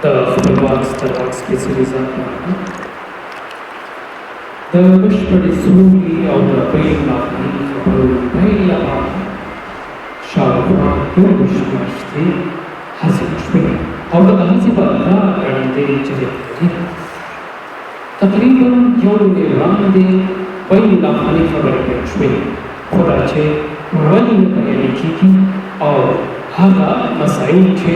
د خپلواک سترواک سپېڅلي ذات باندې د بشپړې سولې او د بین الافغاني خبرو پیل لپاره شاوخوا 2 میاشتې هڅې وشوې او دغه هڅې په راګړندې جریان لري. تقریبا 1 میلیون وړاندې بین الافغاني خبرې پیل شوې، خو دا چې ولې نه بریالي کېږي او هغه مسایل چې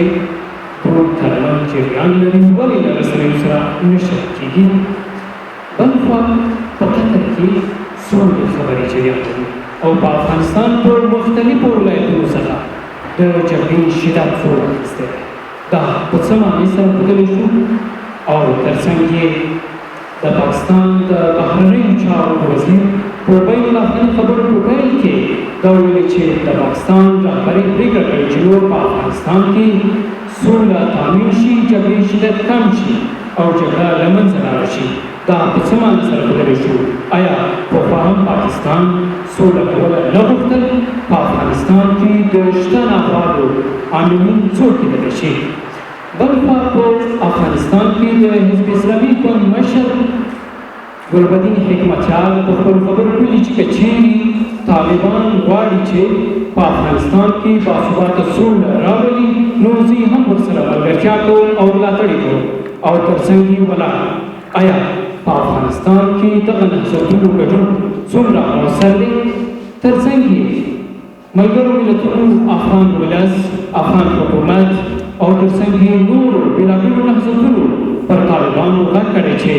ټول ترمنځ جریان لري ولې له رسنیو سره نه شریک کېږي. بل خوا په قطر کې څومره خبرې جریان لري او په افغانستان په مختلفو ولایتونو څخه د جګړې شدت زور اخیستی دی. دا په څه معنی سره ښودلی شو او تر څنګ یې د پاکستان د بهرنیو چارو وزیر په بین الافغاني خبرو په پیل کې دا ویلي چې د پاکستان رهبرۍ پرېکړه کړې چې نور په افغانستان کې سوله تامین شي، جګړې شدت کم شي او جګړه له منځه لاړه شي. دا په څه معنی سره ښودلی شو؟ آیا پخوا هم پاکستان سوله کوله نه غوښتل؟ په افغانستان کې د شته ناخوالو عاملین څوک کېدلی شي؟ بل خوا په افغانستان کې د حزب اسلامي ګوند مشر ګلبدین حکمتیار په خپلو خبرو ویلي چې که چیرې طالبان غواړي چې په افغانستان کې باثباته سوله راولي نو زه هم ورسره ملګرتیا کوم او ملاتړ یې کوم او تر څنګ یې ولاړ. آیا په افغانستان کې دغه نهضتونو ګډون څومره مؤثر دی؟ تر څنګ یې ملګرو ملتونو افغان ولس، افغان حکومت او تر څنګ یې نورو بېلابېلو نهضتونو پر طالبانو غږ کړی چې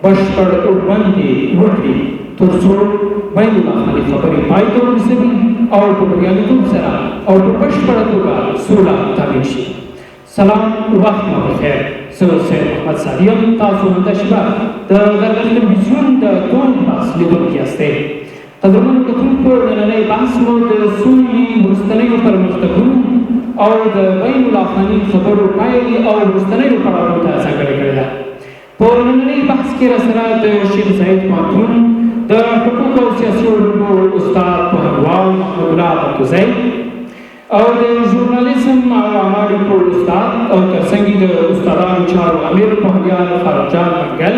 بشپړ اوربند یې وکړي تر څو بین الافغاني خبرې پای ته ورسوي او په بریالیتوب سره او په بشپړه توګه سوله تامین شي. سلام، وخت مو بخیر. زه سید محمد سعدي یم. تاسو همدا شېبه د غرغړ تلویزیون د ټول بحث لیدونکي یاستئ. قدرمنو کتونکو، نننی بحث مو د سولې وروستنیو پرمختګونو او د بین الافغاني خبرو پایلې او وروستنیو پړاوونو ته ځانګړې کړې ده. په نننی بحث کې راسره د شیخ زاید پوهنتون د حقوقو او سیاسي علومو استاد پوهنوال محمد الله بکوزی او د ژورنالیزم او عامه اړیکو استاد او تر څنګ د استادانو چارو امیر پوهنیار فاروقجان منګل،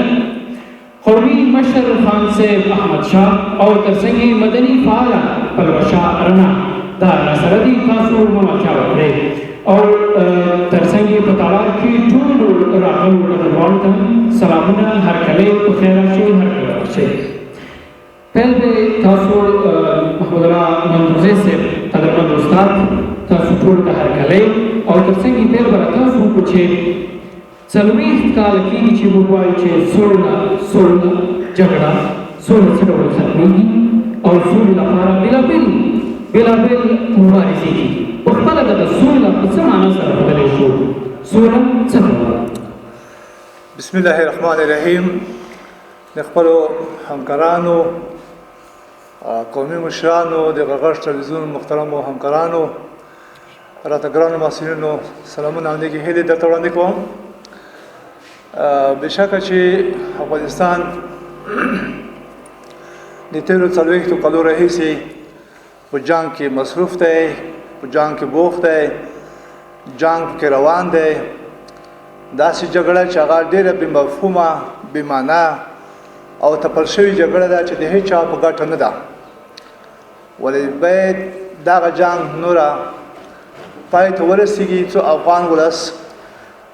قومي مشر خان صاحب احمد شاه او تر څنګ مدني فعاله پلوشه رڼا دا راسره دي. تاسو ملاتیا وکړئ او تر څنګ په تالار کې ټولو راغلو ګډونوالو ته سلامونه، هرکلی په خیر راشئ، هرکلی راشئ. پیل دی تاسو محمد الله منظوزی صاحب قدرمن استاد، تاسو ټول ته هرکلی او تر څنګ پیل به تاسو وکړو چې 40 کاله کېږي چې موږ وایو چې سوله جګړه سوله څه ډول ختمېږي او سولې لپاره بېلابېل مبارزې کېږي. په خپله دغه سوله په څه معنا سره ښودلی شو؟ سوله څه ته وایي؟ بسم الله الرحمن الرحیم. د خپلو همکارانو، قومي مشرانو، د غرغړ تلویزیون محترمو همکارانو، راته ګرانو محصلینو سلامونه او نیکې هیلې درته وړاندې کوم. بېشکه چې افغانستان د تېرو 40 کالو راهیسې په جنګ کې مصروف دی، په جنګ کې بوخت دی، جنګ کې روان دی. داسې جګړه چې هغه ډېره بې مفهومه، بې معنا او تپل شوې جګړه ده چې د هېچ چا په ګټه نه ده. ولې باید دغه جنګ نوره پای ته ورسېږي څو افغان ولس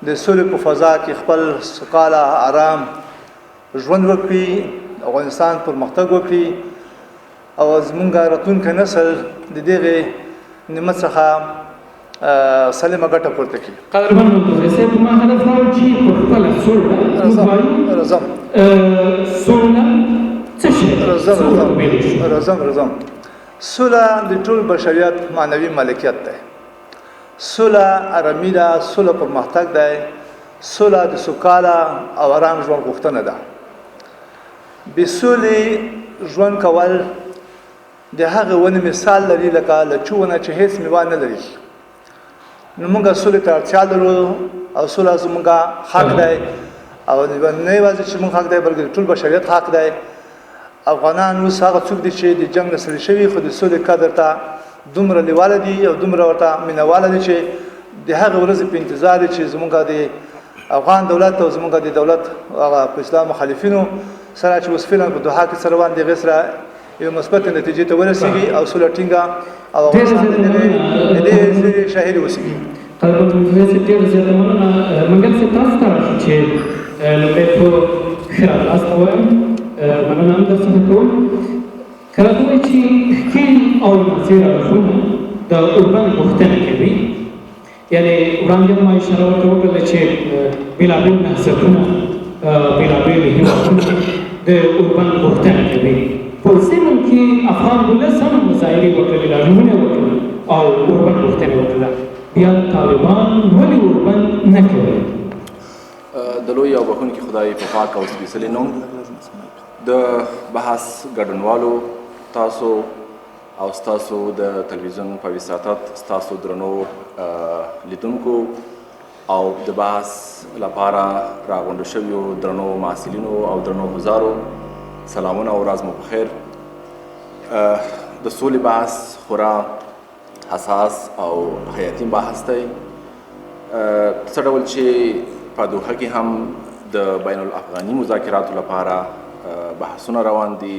د سولې په فضا کې خپل سوکاله آرام ژوند وکړي، افغانستان پرمختګ وکړي او زمونږ راتلونکی نسل د دغې نعمت څخه سالمه ګټه پورته کړي. قدرمن منظوزی صاحب، ما هدف دا و چې په خپله سوله موږ وایو سوله څه شی ده؟ رزم سوله د ټول بشریت معنوي ملکیت دی. سوله آرامي ده، سوله پرمختګ دی، سوله د سوکاله او آرام ژوند غوښتنه ده. بې سولې ژوند کول د هغې ونې مثال لري لکه لچو ونه چې هېڅ میوه نه لري. نو موږ سولې ته اړتیا لرو او سوله زموږ حق دی او نه یوازې چې موږ حق دی بلکې ټول بشریت حق دی. افغانان اوس هغه څوک دي چې د جنګ نه ستړي شوي خو د سولې قدر ته دومره لیواله دي او دومره ورته مینهواله دي چې د هغې ورځې په انتظار دي چې زموږ د افغان دولت او زمونږ د دولت هغه په اسلام مخالفینو سره چې اوس فعلا په دوحه کې سره روان دي هغې سره یو مثبت نتیجې ته ورسېږي او سوله ټینګه او افغانستان د دې شاهد اوسېږي. قدرمن محمد ډېره زیاته مننه. منګل صاحب تاسو ته راشو چې لومړی په ښه راغلاست ووایم، مننه هم درڅخه کوم. که راته ووایي چې ښکېل او ناظر اړخونه د اوربند غوښتنه کوي، یعنې وړاندې ما اشاره ورته وکړله چې بېلابېل نهضتونه بېلابېل هېوادونه د اوربند غوښتنه کوي. په ضمن کې افغان ولس هم مظاهرې وکړلې، لاژمنې وکړل او اوربند غوښتنه وکړله. بیا طالبان ولې اوربند نه کوي؟ د لوی او بخښونکي خدای په پاک او سپېڅلي نوم د بحث ګډونوالو، تاسو او ستاسو د تلویزیون په وساطت ستاسو درنو لیدونکو او د بحث لپاره راغونډو شویو درنو محصلینو او درنو حضارو سلامونه او ورځ مو په خیر. د سولې بحث خورا حساس او حیاتي بحث دی. څه ډول چې په دوحه کې هم د بین الافغاني مذاکراتو لپاره بحثونه روان دي،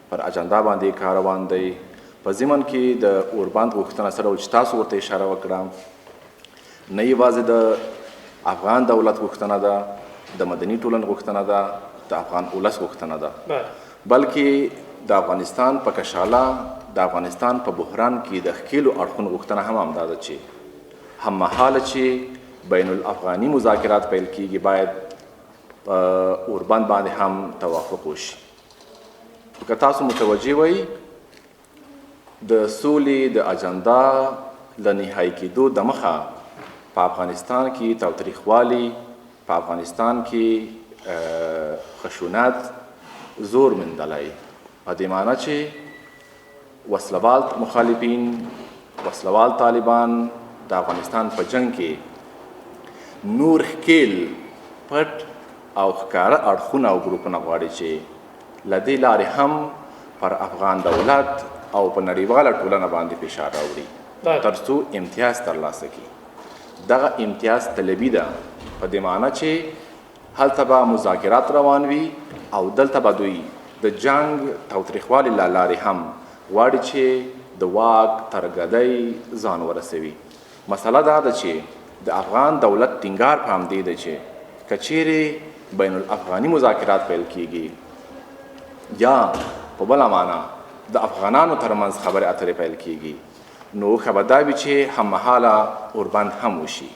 پر اجنډا باندې کار روان دی. په ضمن کې د اوربند غوښتنه څه ډول چې تاسو ورته اشاره وکړه، نه یوازې د افغان دولت غوښتنه ده، د مدني ټولنې غوښتنه ده، د افغان ولس غوښتنه ده، بلکې د افغانستان په کشاله، د افغانستان په بحران کې د ښکېلو اړخونو غوښتنه هم همدا ده چې هممهاله چې بین الافغاني مذاکرات پیل کیږي باید په اوربند باندې هم توافق وشي. که تاسو متوجه وئ د سولې د اجنډا له نهایي کېدو دمخه په افغانستان کې تاوتریخوالي، په افغانستان کې خشونت زور موندلی، په دې معنی چې وسلوال مخالفین، وسلوال طالبان د افغانستان په جنگ کې نور ښکېل، پټ او ښکاره اړخونه او ګروپونه غواړي چې له دې لارې هم پر افغان دولت او په نړیواله ټولنه باندې فشار راوړي تر څو امتیاز ترلاسه کړي. دغه امتیاز طلبي ده، په دې معنی چې هلته به مذاکرات روان وي او دلته به دوی د جنگ تاوتریخوالي له لارې هم غواړي چې د واک ترګدۍ ځان ورسوي. مسله دا ده چې د افغان دولت ټینګار په همدې ده چې که چیرې بین الافغاني مذاکرات پیل کیږي یا په بله معنا د افغانانو ترمنځ خبرې اترې پیل کیږي، نو ښه به دا وي چې هممهاله اوربند هم وشي.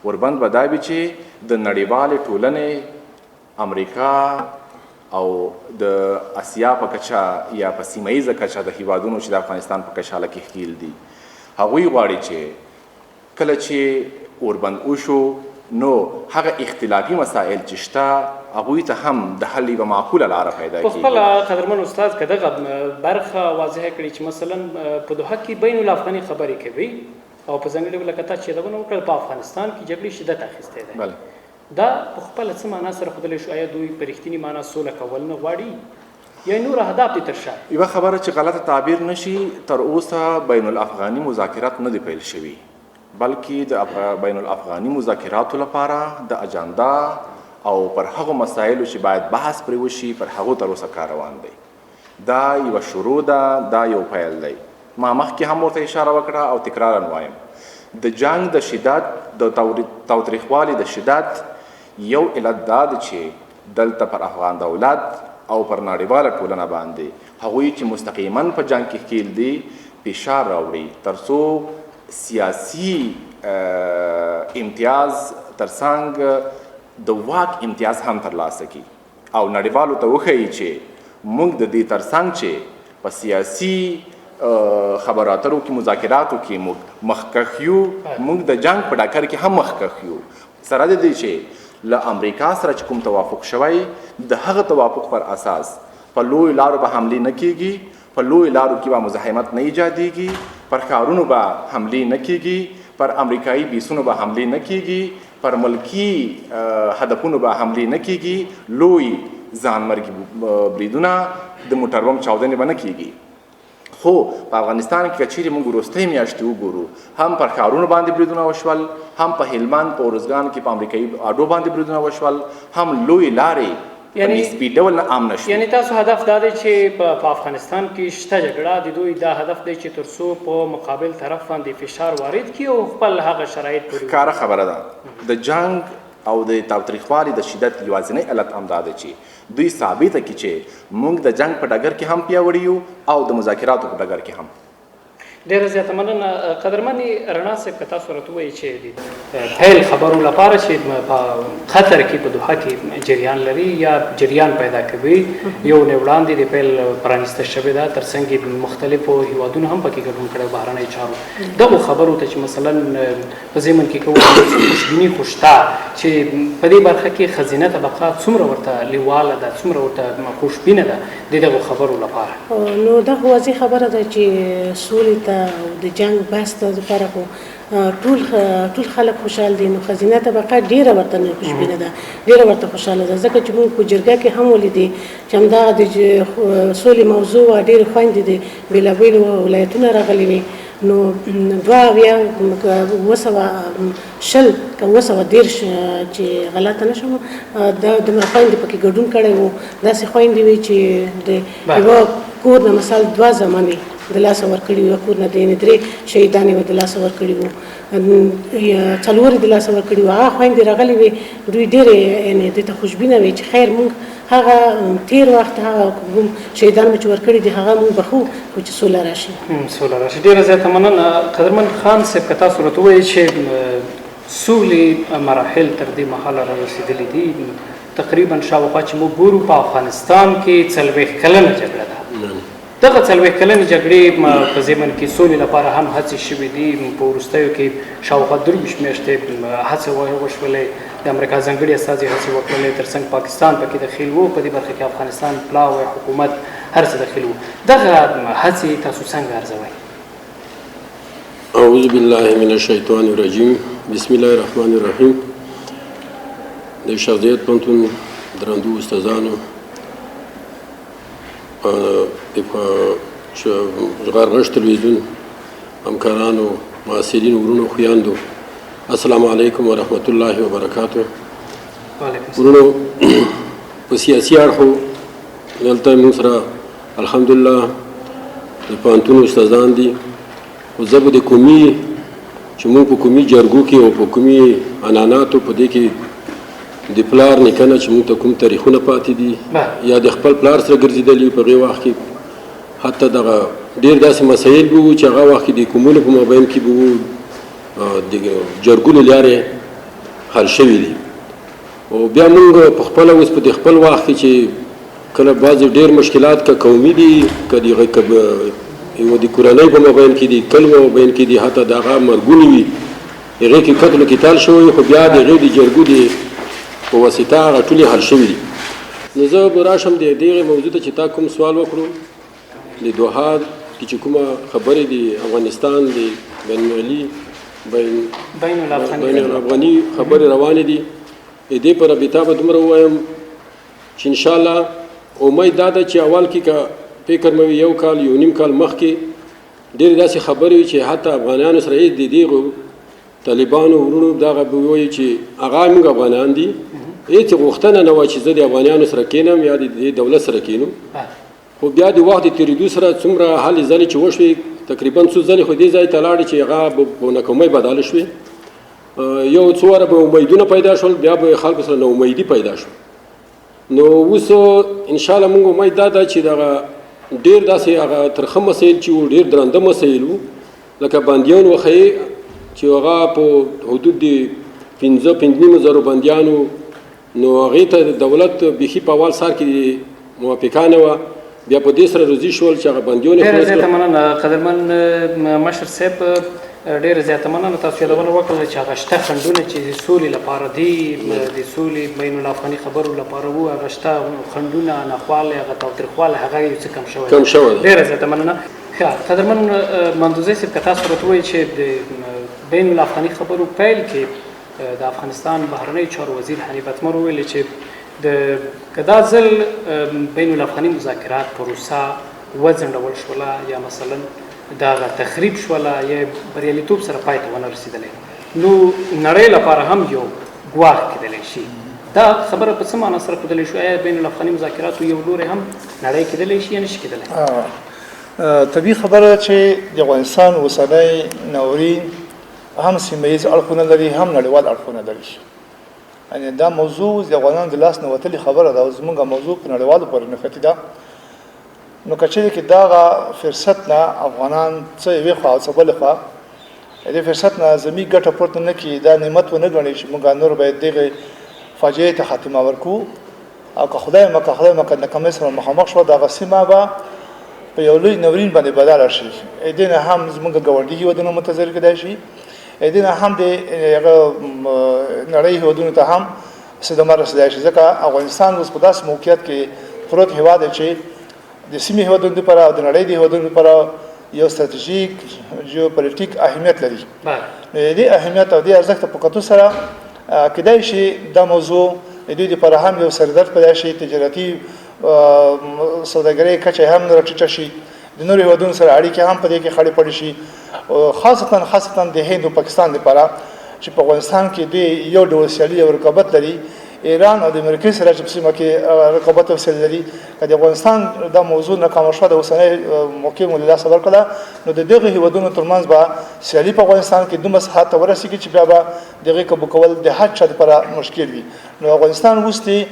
اوربند به دا وي چې د نړیوالې ټولنې، امریکا او د اسیا په کچه یا په سیمه ییزه کچه د هیوادونو چې د افغانستان په کشاله کې ښکېل دي، هغوی غواړي چې کله چې اوربند وشو نو هغه اختلافي مسائل چې شته هغوی ته هم د حل یوه معقوله لاره پیدا کړي. په خپله قدرمن استاد که دغه برخه واضحه کړي چې مثلا په دوحه کې بین الافغاني خبرې کوي او په ځانګړې ډول لکه تا چې یادونه وکړل په افغانستان کې جګړې شدت اخیستی دی، دا په خپله څه معنا سره ښودلی شو؟ آیا دوی په رښتینې معنا سوله کول نه غواړي یا نور اهداف دي تر شا؟ یوه خبره چې غلطه تعبیر نشي، تر اوسه بین الافغاني مذاکرات نه دي پیل شوي، بلکې د بین الافغاني مذاکراتو لپاره د اجنډا او پر هغو مسایلو چې باید بحث پرې وشي پر هغو تر اوسه کار روان دی. دا یوه شروع ده، دا یو پیل دی. ما مخکې هم ورته اشاره وکړه او تکرارا وایم، د جنگ د شدت، د تاوتریخوالي د شدت یو علت دا ده چې دلته پر افغان دولت او پر نړیواله ټولنه باندې هغوی چې مستقیما په جنگ کې ښکېل دي فشار راوړي تر څو سیاسي امتیاز ترڅنګ د واک امتیاز هم ترلاسه کړي او نړیوالو ته وښیي چې موږ د دې ترڅنګ چې په سیاسي خبرو اترو کې مذاکراتو کې موږ مخکښ یو، موږ د جنگ په ډګر کې هم مخکښ یو، سره د دې چې له امریکا سره چې کوم توافق شوی د هغه توافق پر اساس په لویو لارو به حملې نه کیږي، په لویو لارو کې به مزاحمت نه ایجادیږي، پر ښارونو به حملې نه کیږي، پر امریکایي بیسونو به حملې نه کیږي، پر ملکی هدفونو به حملې نه کیږي، لوی ځانمرګي بریدونه د موټر بم چاودنې به نه کیږي. خو په افغانستان کې که چیرې موږ وروستۍ میاشتې وګورو هم پر ښارونو باندې بریدونه وشول، هم په هلمند په ارزګان کې په امریکایي اډو باندې بریدونه وشول، هم لوی لارې په نسبي ډول نه عام نه شوې. یعنی تاسو هدف دا دی چې په افغانستان کې شته جګړه د دوی دا هدف دی چې تر څو په مقابل طرف باندې فشار وارد کړي او خپل هغه شرایط پوره ښکاره خبره ده د جنګ او د تاوتریخوالي د شدت یوازینی علت همدا ده چې دوی ثابته کړي چې موږ د جنګ په ډګر کې هم پیاوړي یو او د مذاکراتو په ډګر کې هم. ډېره زیاته مننه قدرمنې رڼا صاحب که تاسو راته ووایئ چې د پیل خبرو لپاره چې په قطر کې په دوحه کې جریان لري یا جریان پیدا کوي یو نه وړاندې د پیل پرانیسته شوې ده تر څنګ یې مختلفو هیوادونو هم پکې ګډون کړی بهرنی چارو دغو خبرو ته چې مثلا په ضمن کې کوو خوشبیني خو شته چې په دې برخه کې ښځینه طبقه څومره ورته لیواله ده څومره ورته خوشبینه ده د دغو خبرو لپاره. نو دا خو واضح خبره ده چې سولې ته او د جنگ بحث ته لپاره خو ټول خلک خوشحال دي. نو ښځینه طبقه ډیره ورته خوشبینه ده، ډیره ورته خوشحاله ده، ځکه چې موږ په جرګه کې هم ولیدې چې همدغه د سولې موضوع وه، ډېرې خویندې د بېلابېلو ولایتونه راغلي وي. نو 2,210 که 210 چې غلطه نه شم دومره خویندې پکې ګډون کړی وو. داسې خویندې وي چې د یوه کور نه مثال 2 زامنې د لاسه ورکړي وو، کور نه د 3 شهیدانې وو د لاسه ورکړي وو، 4 د لاسه ورکړي وو. هغه خویندې راغلي وي، دوی ډېرې یعنې دې ته خوشبینه وي چې خیر موږ هغه تیر وخت هغه کوم شهیدان مو چې ورکړي دي هغه موږ بخو خو چې سوله راشي. سوله راشي. ډېره زیاته مننه قدرمن خان صاحب که تاسو راته ووایئ چې سولې مراحل تر دې مهاله را رسېدلي دي. تقریبا شاوخوا چې موږ ګورو په افغانستان کې 40 کلنه جګړه ده. دغه 40 کلنې جګړې په ضمن کې سولې لپاره هم هڅې شوې دي. په وروستیو کې شاوخوا 23 میاشتې هڅې وشولې، د امریکا ځانګړي استازي هڅې وکړلې، تر څنګ پاکستان پکې دخیل و، په دې برخه کې افغانستان پلاوی حکومت هر څه دخیل و. دغه هڅې تاسو څنګه ارزوئ؟ اعوذ بالله من الشیطان الرجیم، بسم الله الرحمن الرحیم. د شخصیت پوهنتون درندو استادانو، غرغش تلویزیون همکارانو، معاصرینو، ورونو، خویاندو، السلام علیکم ورحمت الله وبرکاتو. ورونو په سیاسي اړخو دلته موږ سره الحمدلله د پوهنتون استادان دي. خو زه به د قومي چې موږ په قومي جرګو کې او په قومي عنعناتو په دې کې د پلار نیکنه چې موږ ته کوم تاریخونه پاتې دي یا د خپل پلار سره ګرځېدلي په هغې وخت کې حتی دغه ډېر داسې مسایل به وو چې هغه وخت کې د قومونو په مابین کې به وو د جرګو له لارې حل شوي دي. او بیا موږ په خپله اوس په د خپل وخت کې چې کله بعضې ډېر مشکلات که قومي دي که د یو د کورنۍ په مابین کې دي، کلو په مابین کې دي، حتی د هغه مرګونې وي، هغې کې قتل و قتال شوی، خو بیا د هغې د جرګو د په واسطه هغه ټولې حل شوي دي. نو زه به راشم د دغې موضوع ته چې تا کوم سوال وکړو د دوحه کې چې کومه خبرې د افغانستان د بین الافغاني خبرې روانې دي، د دې په رابطه به دومره ووایم چې انشاءالله امید دا ده چې اول کې که فکر مې یو کال یو نیم کال مخکې ډېرې داسې خبرې وي چې حتی افغانانو سره یې د دغو طالبانو ورونو دغه به ووایي چې هغه موږ افغانان دي، هېڅ غوښتنه نه وه چې زه د افغانانو سره کښېنم یا د دولت سره کښېنم. خو بیا د وخت د تېرېدو سره څومره هلې ځلې چې وشوې، تقریبا څو ځلې خو دې ځای ته لاړې چې هغه په ناکامۍ بدله شوې. یو څو واره به امیدونه پیدا شول، بیا به خلکو سره ناامیدي پیدا شو. نو اوس انشاءالله موږ امید دا ده چې دغه ډېر داسې هغه ترخه مسایل چې وو، ډېر درانده مسایل وو، لکه بندیان وښیې چې هغه په حدود د 5,000 بندیانو، نو هغې ته د دولت بیخي په اول سر کې موافقه نه وه، بیا په دې سره روزي شول چې هغه بندیان یې ډېره زیاته مننه قدرمن مشر صاحب، ډېره زیاته مننه. تاسو یادونه وکړله چې هغه شته خنډونه چې د سولې لپاره دي، د سولې بین الافغاني خبرو لپاره وو، هغه شته خنډونه، ناخواله، هغه تاوتریخواله، هغه یو څه کم شوی ده. ډېره زیاته مننه. قدرمن مندوزی صاحب که تاسو راته ووایئ چې د بین الافغاني خبرو پیل کې د افغانستان بهرنی چارو وزیر حنیف اتمر وویل چې که دا ځل بین الافغاني مذاکرات پروسه وځنډول شوله یا مثلا د هغه تخریب شوله یا بریالیتوب سره پای ته ونه رسېدلی نو نړۍ لپاره هم یو ګواښ کېدلی شي دا خبره په څه معنا سره ښودلی شو آیا بین الافغاني مذاکراتو یو لوری هم نړۍ کېدلی شي یا نشي کېدلی طبیعي خبره چې د افغانستان اوسنی ناورین هم سیمه ییز اړخونه لري هم نړیوال اړخونه لري یعنې دا موضوع د افغانانو د لاس نه وتلې خبره ده او زموږ موضوع په نړیوالو پورې نښتې ده نو که چېرې کې دغه فرصت نه افغانان څه یوې خوا او څه بلې خوا دې فرصت نه زمي ګټه پورته نه کړي دا نعمت ونه ګڼي چې موږ نور باید دغې فاجعې ته خاتمه ورکړو او که خدای مکه ناکامۍ سره مخامخ شوه دغه سیمه به په یو لوی ناورین باندې بدله شي دې نه هم زموږ ګاونډي هېوادونه متضرر کېدای شي دې نه هم د هغه نړۍ هېوادونو ته هم صدمه رسېدای شي ځکه افغانستان اوس په داسې موقعیت کې پروت هېواد دی چې د سیمې هېوادونو لپاره او د نړۍ د هېوادونو لپاره یو ستراتیژیک جیوپولیټیک اهمیت لري دې اهمیت او دې ارزښت په کتو سره کېدای شي دا موضوع د دوی لپاره هم یو سردرد پیدا شي تجارتي سوداګرۍ کچه هم راټیټه شي د نورو هېوادونو سره اړیکې هم په دې کې خړې پړې شي خاصتا د هند او پاکستان لپاره چې په افغانستان کې دوی یو ډول سیالي او رقابت لري ایران او د امریکا سره چې په سیمه کې رقابت او سیالي لري که د افغانستان دا موضوع ناکامه شوه د اوسنۍ موقع مو له لاسه ورکړله نو د دغه هېوادونو ترمنځ به سیالي په افغانستان کې دومره سطحات ته ورسېږي چې بیا به دغې قبول کول د هر چا لپاره مشکل وي نو افغانستان اوس د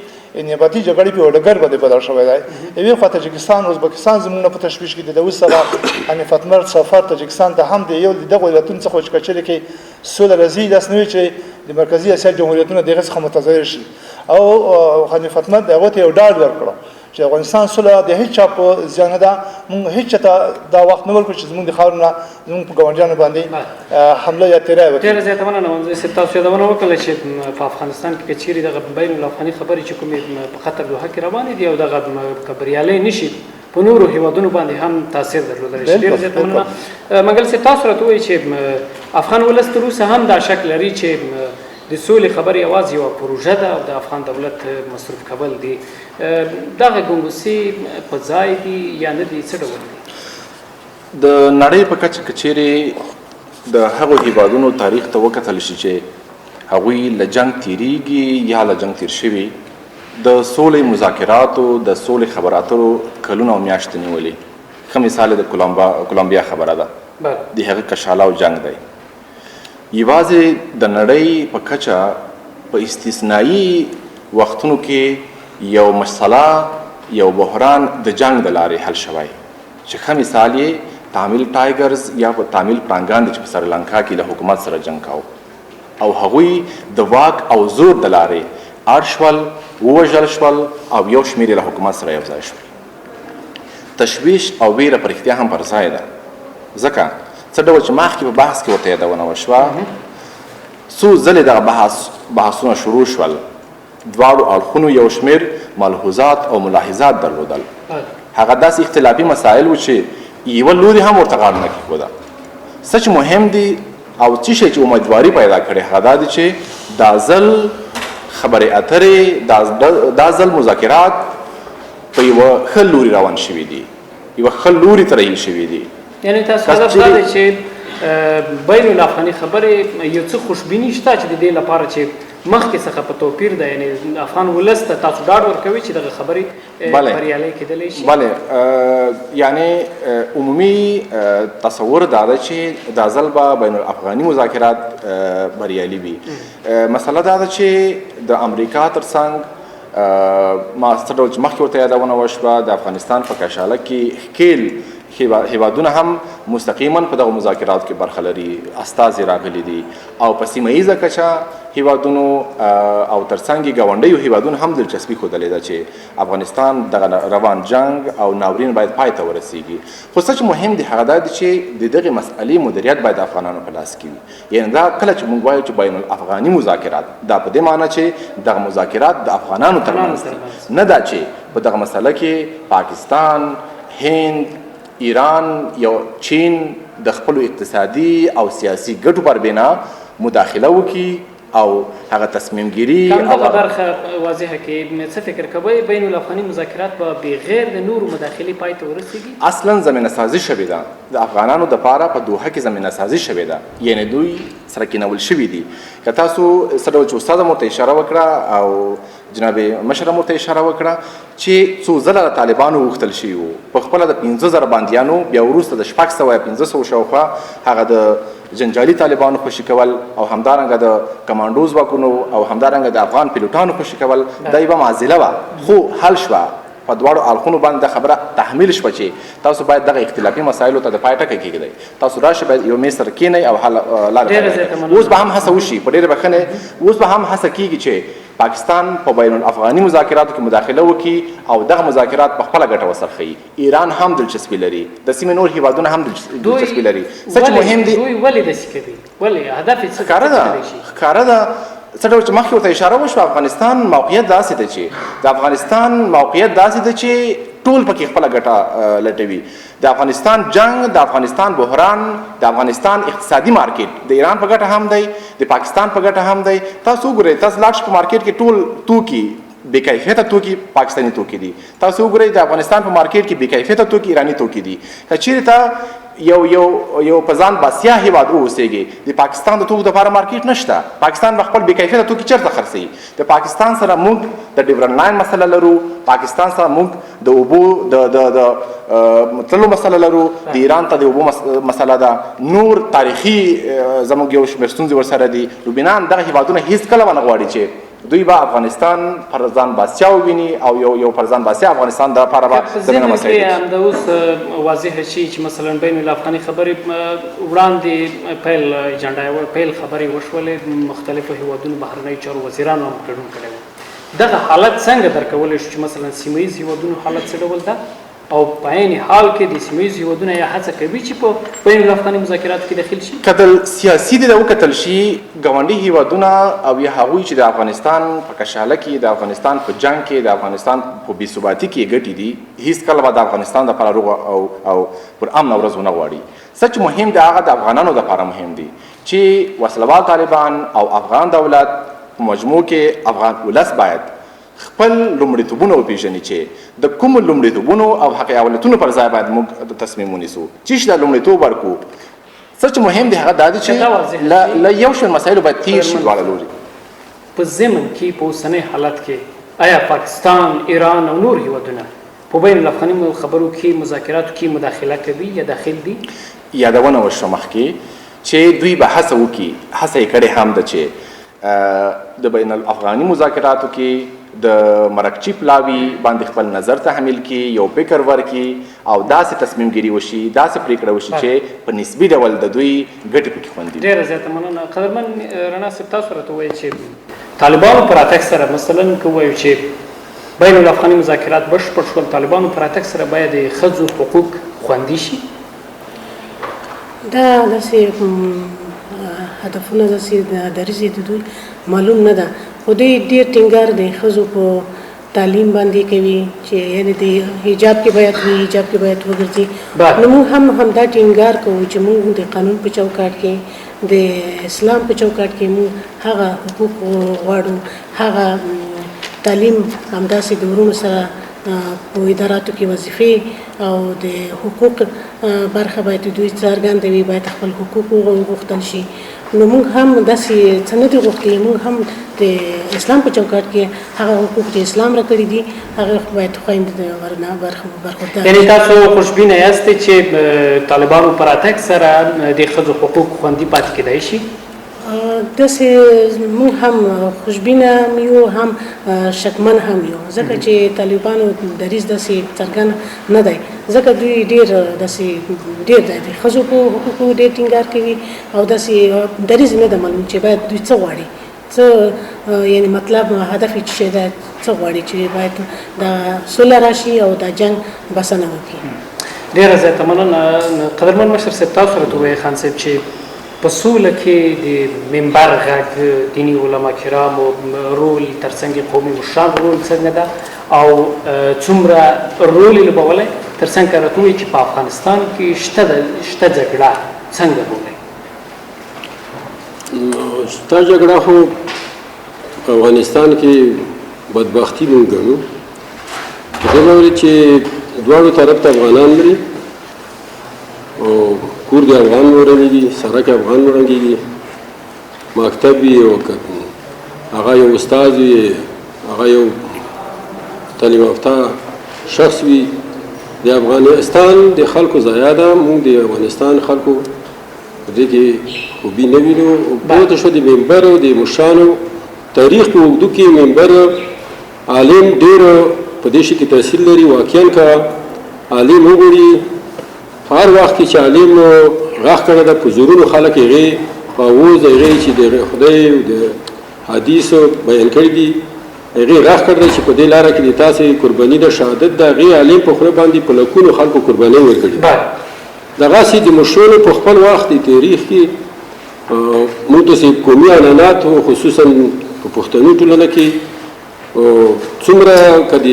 نیابتي جګړې په یو ډګر باندې بدل شوی دی یوې خوا تاجکستان ازبکستان زموږ نه په تشویش کې دي د اوس سره حنیف اتمر سفر تاجکستان ته هم د یو د دغو ولایتونو څخه چې کچېرې کې سوله راځي داسې نه وي چې د مرکزي اسیا جمهوریتونه دغه څخه متضرر شي او حنیف اتمر د هغو ته یو ډاډ ورکړو چې افغانستان صلح د هیڅ چا په زیان نه ده موږ هیڅ چا ته دا وخت نه ورکړو چې زموږ د خاورو نه زموږ په ګاونډیانو باندې حمله یا تیری وکړي ډېره زیاته مننه منظور صاحب تاسو یادونه وکړله چې په افغانستان کې که چیرې دغه بین الافغاني خبرې چې کومې په خطر دوحه کې روانې دي او دغه که بریالی نه شي په نورو هېوادونو باندې هم تاثیر درلودلی شي ډېره زیاته مننه منګل صاحب تاسو راته ووایئ چې افغان ولس تر اوسه هم دا شک لري چې د سولې خبرې یوازې یوه پروژه ده او د افغان دولت مصروف کول دي دغه ګنګوسې په ځای دي یا نه دي څه ډول دي د نړۍ په کچه که چیرې د هغو هېوادونو تاریخ ته وکتل شي چې هغوی له جنګ تیریږي یا له جنګ تیر شوي د سولې مذاکراتو د سولې خبرو اترو کلونه او میاشتې نیولې ښه مثال یې د کولمبیا خبره ده د هغه کشاله او جنګ دی یوازې د نړۍ په کچه په استثنایي وختونو کې یو مسله یو بحران د جنگ د لارې حل شوی چې ښه مثال یې تامل ټایګرز یا په تامل پړانګان چې په سریلانکا کې د حکومت سره جنگ کاوه او هغوی د واک او زور د لارې اړ شول ووژل شول او یو شمېر یې له حکومت سره یو ځای شول تشویش او ویره په رښتیا هم پر ځای ده ځکه څه ډول چې مخکې په بحث کې ورته یادونه وشوه څو ځلې دغه بحثونه شروع شول دواړو اړخونو یو شمېر ملحوظات او ملاحظات درلودل هغه داسې اختلافي مسایل و چې یوه لوري هم ورته غاړه نه کېښوده څه چې مهم دي او څه شی چې امیدواري پیدا کړې هغه دا دي چې دا ځل خبرې اترې دا ځل مذاکرات په یوه ښه لوري روان شوي دي یوه ښه لوري ته رهي شوي دي یعنی تاسو هدف دا دی چې بین الافغاني خبرې یو څه خوشبیني شته چې د دې لپاره چې مخکې څخه په توپیر ده یعنی افغان ولس ته تاسو ډاډ ورکوي چې دغه خبرې بریالۍ کېدلی شي بله یعنی عمومي تصور دا ده چې دا ځل به بین الافغاني مذاکرات بریالي وي مسله دا ده چې د امریکا تر څنګ ما څه ډول چې مخکې ورته یادونه وشوه د افغانستان په کشاله کې ښکیل هیوادونه هم مستقیما په دغه مذاکراتو کې برخه لري استازي راغلي دي او په سیمه ییزه کچه هیوادونو او ترڅنګ یې ګاونډیو هیوادونو هم دلچسپي ښودلې ده چې افغانستان دغه روان جنگ او ناورین باید پای ته ورسیږي خو څه چې مهم دي هغه دا دي چې د دغې مسئلې مدیریت باید د افغانانو په لاس کې وي یعنې دا کله چې موږ وایو چې بین الافغاني مذاکرات دا په دې معنی چې دغه مذاکرات د افغانانو ترمنځ دي نه دا چې په دغه مسله کې پاکستان هند ایران یا چین د خپلو اقتصادي او سیاسي ګټو پر بنا مداخله وکړي او هغه تصمیم ګیري همدغه برخه واضحه کې څه فکر کوئ بین الافغاني مذاکرات به بغیر د نورو مداخلې پای ته ورسیږي؟ اصلا زمینه سازي شوې ده د افغانانو دپاره په دوحه کې زمینه سازي شوې ده یعنی دوی سره کینول شوي دي که تاسو څه ډول چې استاد هم ورته اشاره وکړه او جناب مشر هم ورته اشاره وکړه چې څو ځله د طالبانو غوښتل شوي وو په خپله د 15,000 بندیانو بیا وروسته د 600 شاوخوا هغه د جنجالي طالبانو خوشي کول او همدارنګه د کمانډو ځواکونو او همدارنګه د افغان پیلوټانو خوشي کول دا یوه معضله وه خو حل شوه په دواړو اړخونو باندې دا خبره تحمیل شوه چې تاسو باید دغه اختلافي مسایلو ته د پای ټکی کېږدئ تاسو راشئ باید یو میز سره کښېنئ او حل لاره اوس به هم هڅه وشي په ډېرې بښنې اوس به هم هڅه کېږي چې پاکستان په بین الافغاني مذاکراتو کې مداخله وکړي او دغه مذاکرات په خپله ګټه وڅرخوي ایران هم دلچسپي لري د سیمې نور هیوادونه هم دلچسپي لري څه چې مهم دي دوی ولې داسې کوي ولې هدف یې څه ښکاره ده څه ډول چې مخکې ورته اشاره وشوه افغانستان موقعیت داسې ده چې د افغانستان موقعیت داسې ده چې ټول پکې خپله ګټه لټوي د افغانستان جنگ د افغانستان بحران د افغانستان اقتصادي مارکیټ د ایران په ګټه هم دی د پاکستان په ګټه هم دی تاسو وګورئ تاسو لاړ شئ په مارکیټ کې ټول توکي بې کیفیته توکي پاکستاني توکي دي تاسو وګورئ د افغانستان په مارکیټ کې بې کیفیته توکي ایراني توکي دي که چیرې ته یو په ځان باسیا هیواد واوسېږي د پاکستان د توکو دپاره مارکیټ نشته پاکستان به خپل بې کیفیته توکي چېرته خرڅوي د پاکستان سره موږ د ډیورنډ لاین مسله لرو پاکستان سره موږ د اوبو د تللو مسله لرو د ایران ته د اوبو مسله ده نور تاریخي زموږ یو شمېر ستونزې ورسره دي لبنان دغه هیوادونه هېڅ کله ونه غواړي چې دوی به افغانستان پر ځان باسیا وویني او یو پر ځان باسیا افغانستان دپاره به زمینه مسایل همدا اوس واضحه شي چې مثلا بین الافغاني خبرې وړاندې پیل خبرې وشولې مختلفو هیوادونو بهرنیو چارو وزیرانو هم ګډون کړی و دغه حالت څنګه درک کولی شو چې مثلا سیمه ییز هیوادونو حالت څه ډول ده او په عین حال کې د سیمه ییز هیوادونه یا هڅه کوي چې په بین الافغاني مذاکراتو کې داخل شي کتل سیاسي دې وکتل شي ګاونډي هیوادونه او یا هغوی چې د افغانستان په کشاله کې د افغانستان په جنگ کې د افغانستان په بې ثباتي کې ګټې دي هیڅ کله به د افغانستان دپاره روغ او پر امن ورځ ونه غواړي څه چې مهم دی هغه د افغانانو دپاره مهم دي چې وسلوال طالبان او افغان دولت په مجموع کې افغان ولس باید خپل لومړیتوبونه وپېژني چې د کومو لومړیتوبونو او حق اولتونو پر ځای باید موږ تصمیم ونیسو چې دا لومړیتوب ورکړو څه چې مهم دی هغه دا دی چې له یو شمېر مسایلو باید تېر شي دواړه لوري په ضمن کې په اوسني حالت کې آیا پاکستان ایران او نور هیوادونه په بین الافغاني خبرو کې مذاکراتو کې مداخله کوي یا داخل دي یادونه وشوه مخکې چې دوی به هڅه وکړي هڅه یې کړې هم ده چې د بین الافغاني مذاکراتو کې د مرکچی پلاوي باندې خپل نظر تحمیل کی یو فکر ورکی او داسې تصمیم ګیری وشي داسې پریکړه وشي چې په نسبی ډول د دوی ګټې پکې خوندي ډېره زیاته مننه قدرمن رڼا صاحب تاسو راته ووایئ چې طالبانو پر راتګ سره مثلا که ووایو چې بین الافغاني مذاکرات بشپړ شول طالبانو پر راتګ سره باید د ښځو حقوق خوندي شي دا داسې هدفونه داسې دریځ د دوی معلوم نه ده خو دوی ډېر ټینګار د ښځو په تعلیم باندې کوي چې یعنې د حجاب کې باید وي حجاب کې باید وګرځي نو موږ هم همدا ټینګار کوو چې موږ د قانون په چوکاټ کې د اسلام په چوکاټ کې موږ هغه حقوق غواړو هغه تعلیم همداسې د ورونو سره په اداراتو کې وظیفې او د حقوق برخه باید دوی څرګنده وي باید خپل حقوق وغوښتل شي نو موږ هم داسې څه نه دي غوښتلي موږ هم د اسلام په چوکاټ کې هغه حقوق چې اسلام راکړي دي هغه باید خویندې ورنه برخوردار یعنې تاسو خوشبینه یاستئ چې طالبانو په راتګ سره د ښځو حقوق خوندي پاتې کیدای شي داسې موږ هم خوشبینه یو هم شکمن هم یو ځکه چې طالبانو دریځ داسې څرګند نه دی ځکه دوی ډېر داسې ډېر د ښځو په حقوقو ډېر ټینګار کوي او داسې دریځ نه ده معلوم چې باید دوی څه غواړي څه یعنی مطلب هدف یې څه دی څه غواړي چې باید د سوله راشي او د جنګ بسنه وکړي ډېره زیاته مننه قدرمن مشر صاحب تاسو راته ووایئ خان صاحب چې په سوله کې د منبر غږ دیني علما کرامو رول ترڅنګ قومي مشران رول څنګه ده او څومره رول یې لوبولی ترڅنګ که راته ووایي چې په افغانستان کې شته جګړه څنګه بولئ شته جګړه خو افغانستان کې بدبختی مونږ ګڼو دغه ولې چې دواړو طرف ته افغانان مري او کور د افغان ورنګي سړک افغان ورنګي مکتب وي او هغه یو استاد وي هغه یو تعلیم یافته شخص وي د افغانستان د خلکو ضایع ده مونږ د افغانستان خلکو په دې کې خوبي نه وینو پوه شو د ممبرو د مشرانو تاریخ په اوږدو کې ممبر عالم ډېر په دې شي کې تحصیل لري واقعا که عالم وګوري هر وخت کې چې عالم غږ کړی ده په زورونو خلک هغې په اووز هغې چې د خدای او د حدیثو بیان کړي دي هغې غږ کړی دی چې په دې لاره کې د تاسې قرباني د شهادت د هغې عالم په خوله باندې په لکونو خلکو قربانۍ ورکړي دغسې د مشرانو په خپل وخت د تاریخ کې موږ داسې قومي عنعنات خصوصا په پښتنو ټولنه کې څومره که د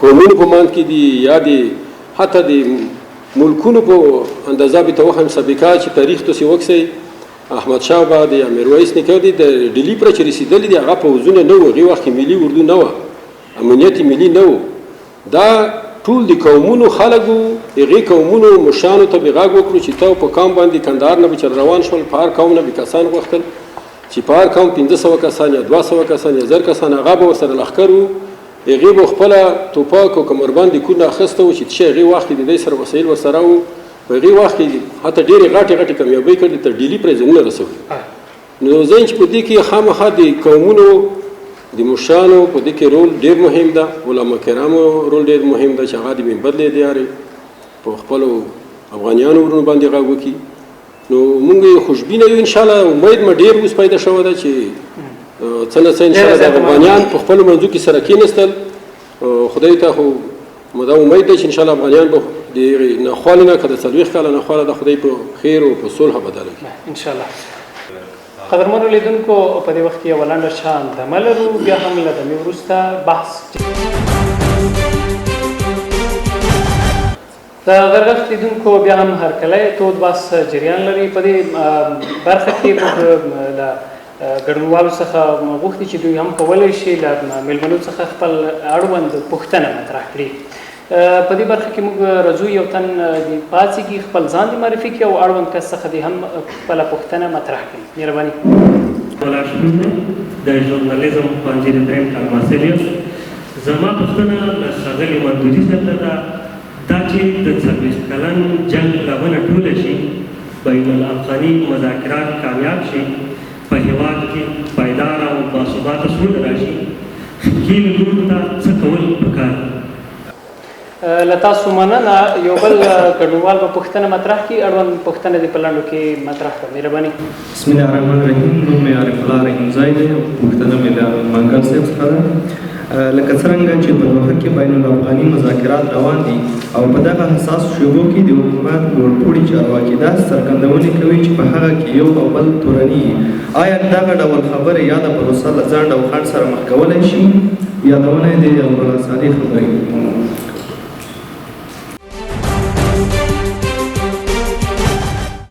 قومونو په منځ کې دي یا د حتی د ملکونو په اندازه به ته وښیم سابقه چې تاریخ تاسې وکسئ احمدشاه بابا د میرویس نیکه دی د ډیلي پره چې رسېدلي دي هغه پوځونه نه وو هغې وخت کې ملي اردو نه وه امنیت ملي نه وو دا ټول د قومونو خلک وو هغې قومونو مشرانو ته به غږ وکړو چې ته په قوم باندې کندهار نه به چې روان شول په هر قوم نه به کسان غوښتل چې په هر قوم 500 کسان یا 200 کسان یا 1000 کسان هغه به ورسره لښکر وو هغې به خپله توپک او کمربند د کور نه اخیسته وو چې څه هغې وخت کې د دوی سره وسایل ورسره وو په هغې وخت کې حتی ډېرې غټې کامیابۍ کړې تر ډیلي پرې ځایونه رسولي نو زه چې په دې کې خامخا د قومونو د مشرانو په دې کې رول ډېر مهم ده علما کرامو رول ډېر مهم ده چې هغه د منبر له لارې په خپلو افغانیانو ورونو باندې غږ وکړي نو مونږ یې خوشبینه یو انشاءالله امید مې ډېر اوس پیدا شوی ده چې څه نه څه انشاءالله د افغانیان په خپلو منځو کې سره کېناستل خدای ته خو دا امید ده چې انشاءالله افغانیان به د ناخوالې نه که د 40 کاله ناخواله د خدای په خیر او په صلح بدله کړي انشاءالله قدرمنو لیدونکو په دې وخت کې یوه لنډه شاندمه لرو بیا هم له دمې وروسته بحث د غرغښت لیدونکو بیا هم هرکلی تود بحث جریان لري په دې برخه کې موږ له ګډونوالو څخه غوښتي چې دوی هم کولی شي له میلمنو څخه خپل اړوند پوښتنه مطرح کړي په دې برخه کې موږ راځو یو تن د پاڅېږي خپل ځان د معرفي کړي او اړوند کس څخه دې هم خپله پوښتنه مطرح کړي مهرباني د ژورنالیزم پوهنځي د درېیم کال محصل یم زما پوښتنه له ښاغلي مندوري صاحب ته ده دا چې د 40 کلن جنګ لمنه ټوله شي بین الافغاني مذاکرات کامیاب شي په هېواد کې پایدار او باثباته سوله راشي ښکېل لور ته څه کول پکار له تاسو مننه یو بل ګډونوال به پوښتنه مطرح کړي اړوند پوښتنه دې په لنډو کې مطرح کړه مهرباني بسم الله الرحمن الرحیم نوم مې عارف الله رحیمزی دی پوښتنه مې د منګل صاحب څخه ده لکه څرنګه چې په دوحه کې بین الافغاني مذاکرات روان دي او په دغه حساس شعبو کې د حکومت لوړپوړي چارواکي داسې څرګندونې کوي چې په هغه کې یو او بل تورني آیا دغه ډول خبرې یا د پروسه له ځنډ او خنډ سره مخ کولی شي یادونه یې د مولانا صالح خبرې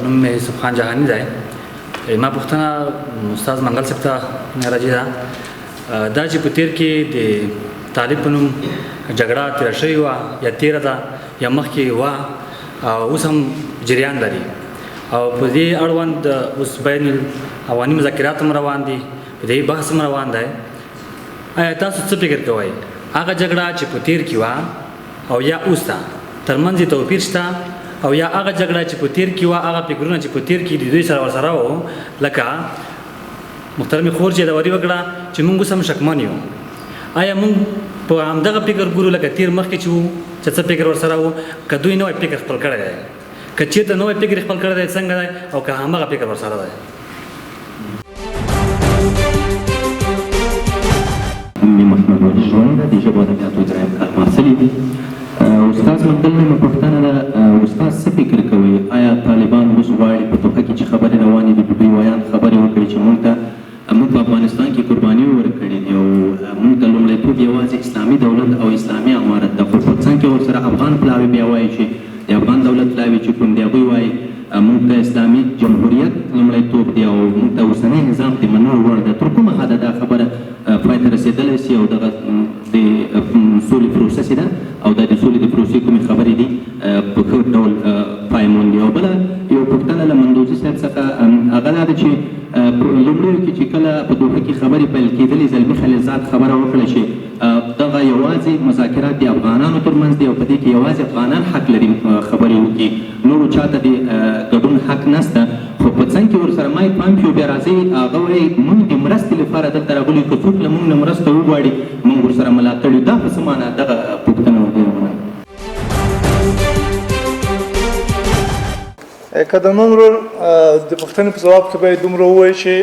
نوم مې یوسف خان جهاني دی ما پوښتنه استاد منګل صاحب ته راځي ده دا چې په تیر کې د طالب په نوم جګړه تېره شوې وه یا تېره ده یا مخکې وه او اوس هم جریان لري او په دې اړوند اوس بین الافغاني مذاکرات هم روان دي په دې بحث هم روان دی آیا تاسو څه فکر کوئ هغه جګړه چې په تیر کې وه او یا اوس ده ترمنځ یې توپیر شته او یا هغه جګړه چې په تیر کې وه هغه فکرونه چې په تیر کې د دوی سره ورسره وو لکه محترمې خور چې یادواري وکړه چې موږ اوس هم شکمن یو آیا موږ په همدغه فکر ګورو لکه تیر مخکې چې وو چې څه فکر ورسره وو که دوی نوی فکر خپل کړی دی که چېرته نوی فکر خپل کړی دی څنګه دی او که همغه فکر ورسره دی محمد ولي ژوند د ژبو ادبیاتو درېیم کال محصل دي استاد منګل مې پوښتنه ده استاد څه فکر کوي آیا طالبان اوس غواړي په دوحه کې چې خبرې روانې دي دوی ویان خبرې وکړي چې موږ ته موږ په افغانستان کې قرباني ورکړې دي او موږ ته لومړیتوب یوازې اسلامي دولت او اسلامي امارت ده خو په څنګ کې ورسره افغان پلاوي بیا وایي چې د افغان دولت پلاوي چې کوم دی هغوی وایي موږ ته اسلامي جمهوریت لومړیتوب دی او موږ ته اوسنی نظام د منلو وړ ده تر کومه حده دا خبره پای ته رسېدلی سي او دغه د سولې پروسس ده او دا د سولې د پروسې کومې خبرې دي په ښه ډول پای موندي. او بله یو پوښتنه له مندوزي صاحب څخه هغه دا ده چې لومړیو کې چې کله په دوحه کې خبرې پیل کېدلې زلمي خلیلزاد خبره وکړه چې دغه یوازې مذاکرات د افغانانو ترمنځ دي او په دې کې یوازې افغانان حق لري خبرې وکړي، نورو چاته د ګډون حق نشته. خو په څنګ کې ورسره مایک پامپیو بیا راځي هغه وایي موږ د مرستې لپاره دلته راغلي، که څوک له موږ نه مرسته وغواړي موږ ورسره ملاتړ یو. دا په څه معنی دغه پوښتنه ډېره مهمه ده. که د من ورور د پوښتنې په ځواب کې باید دومره ووایي چې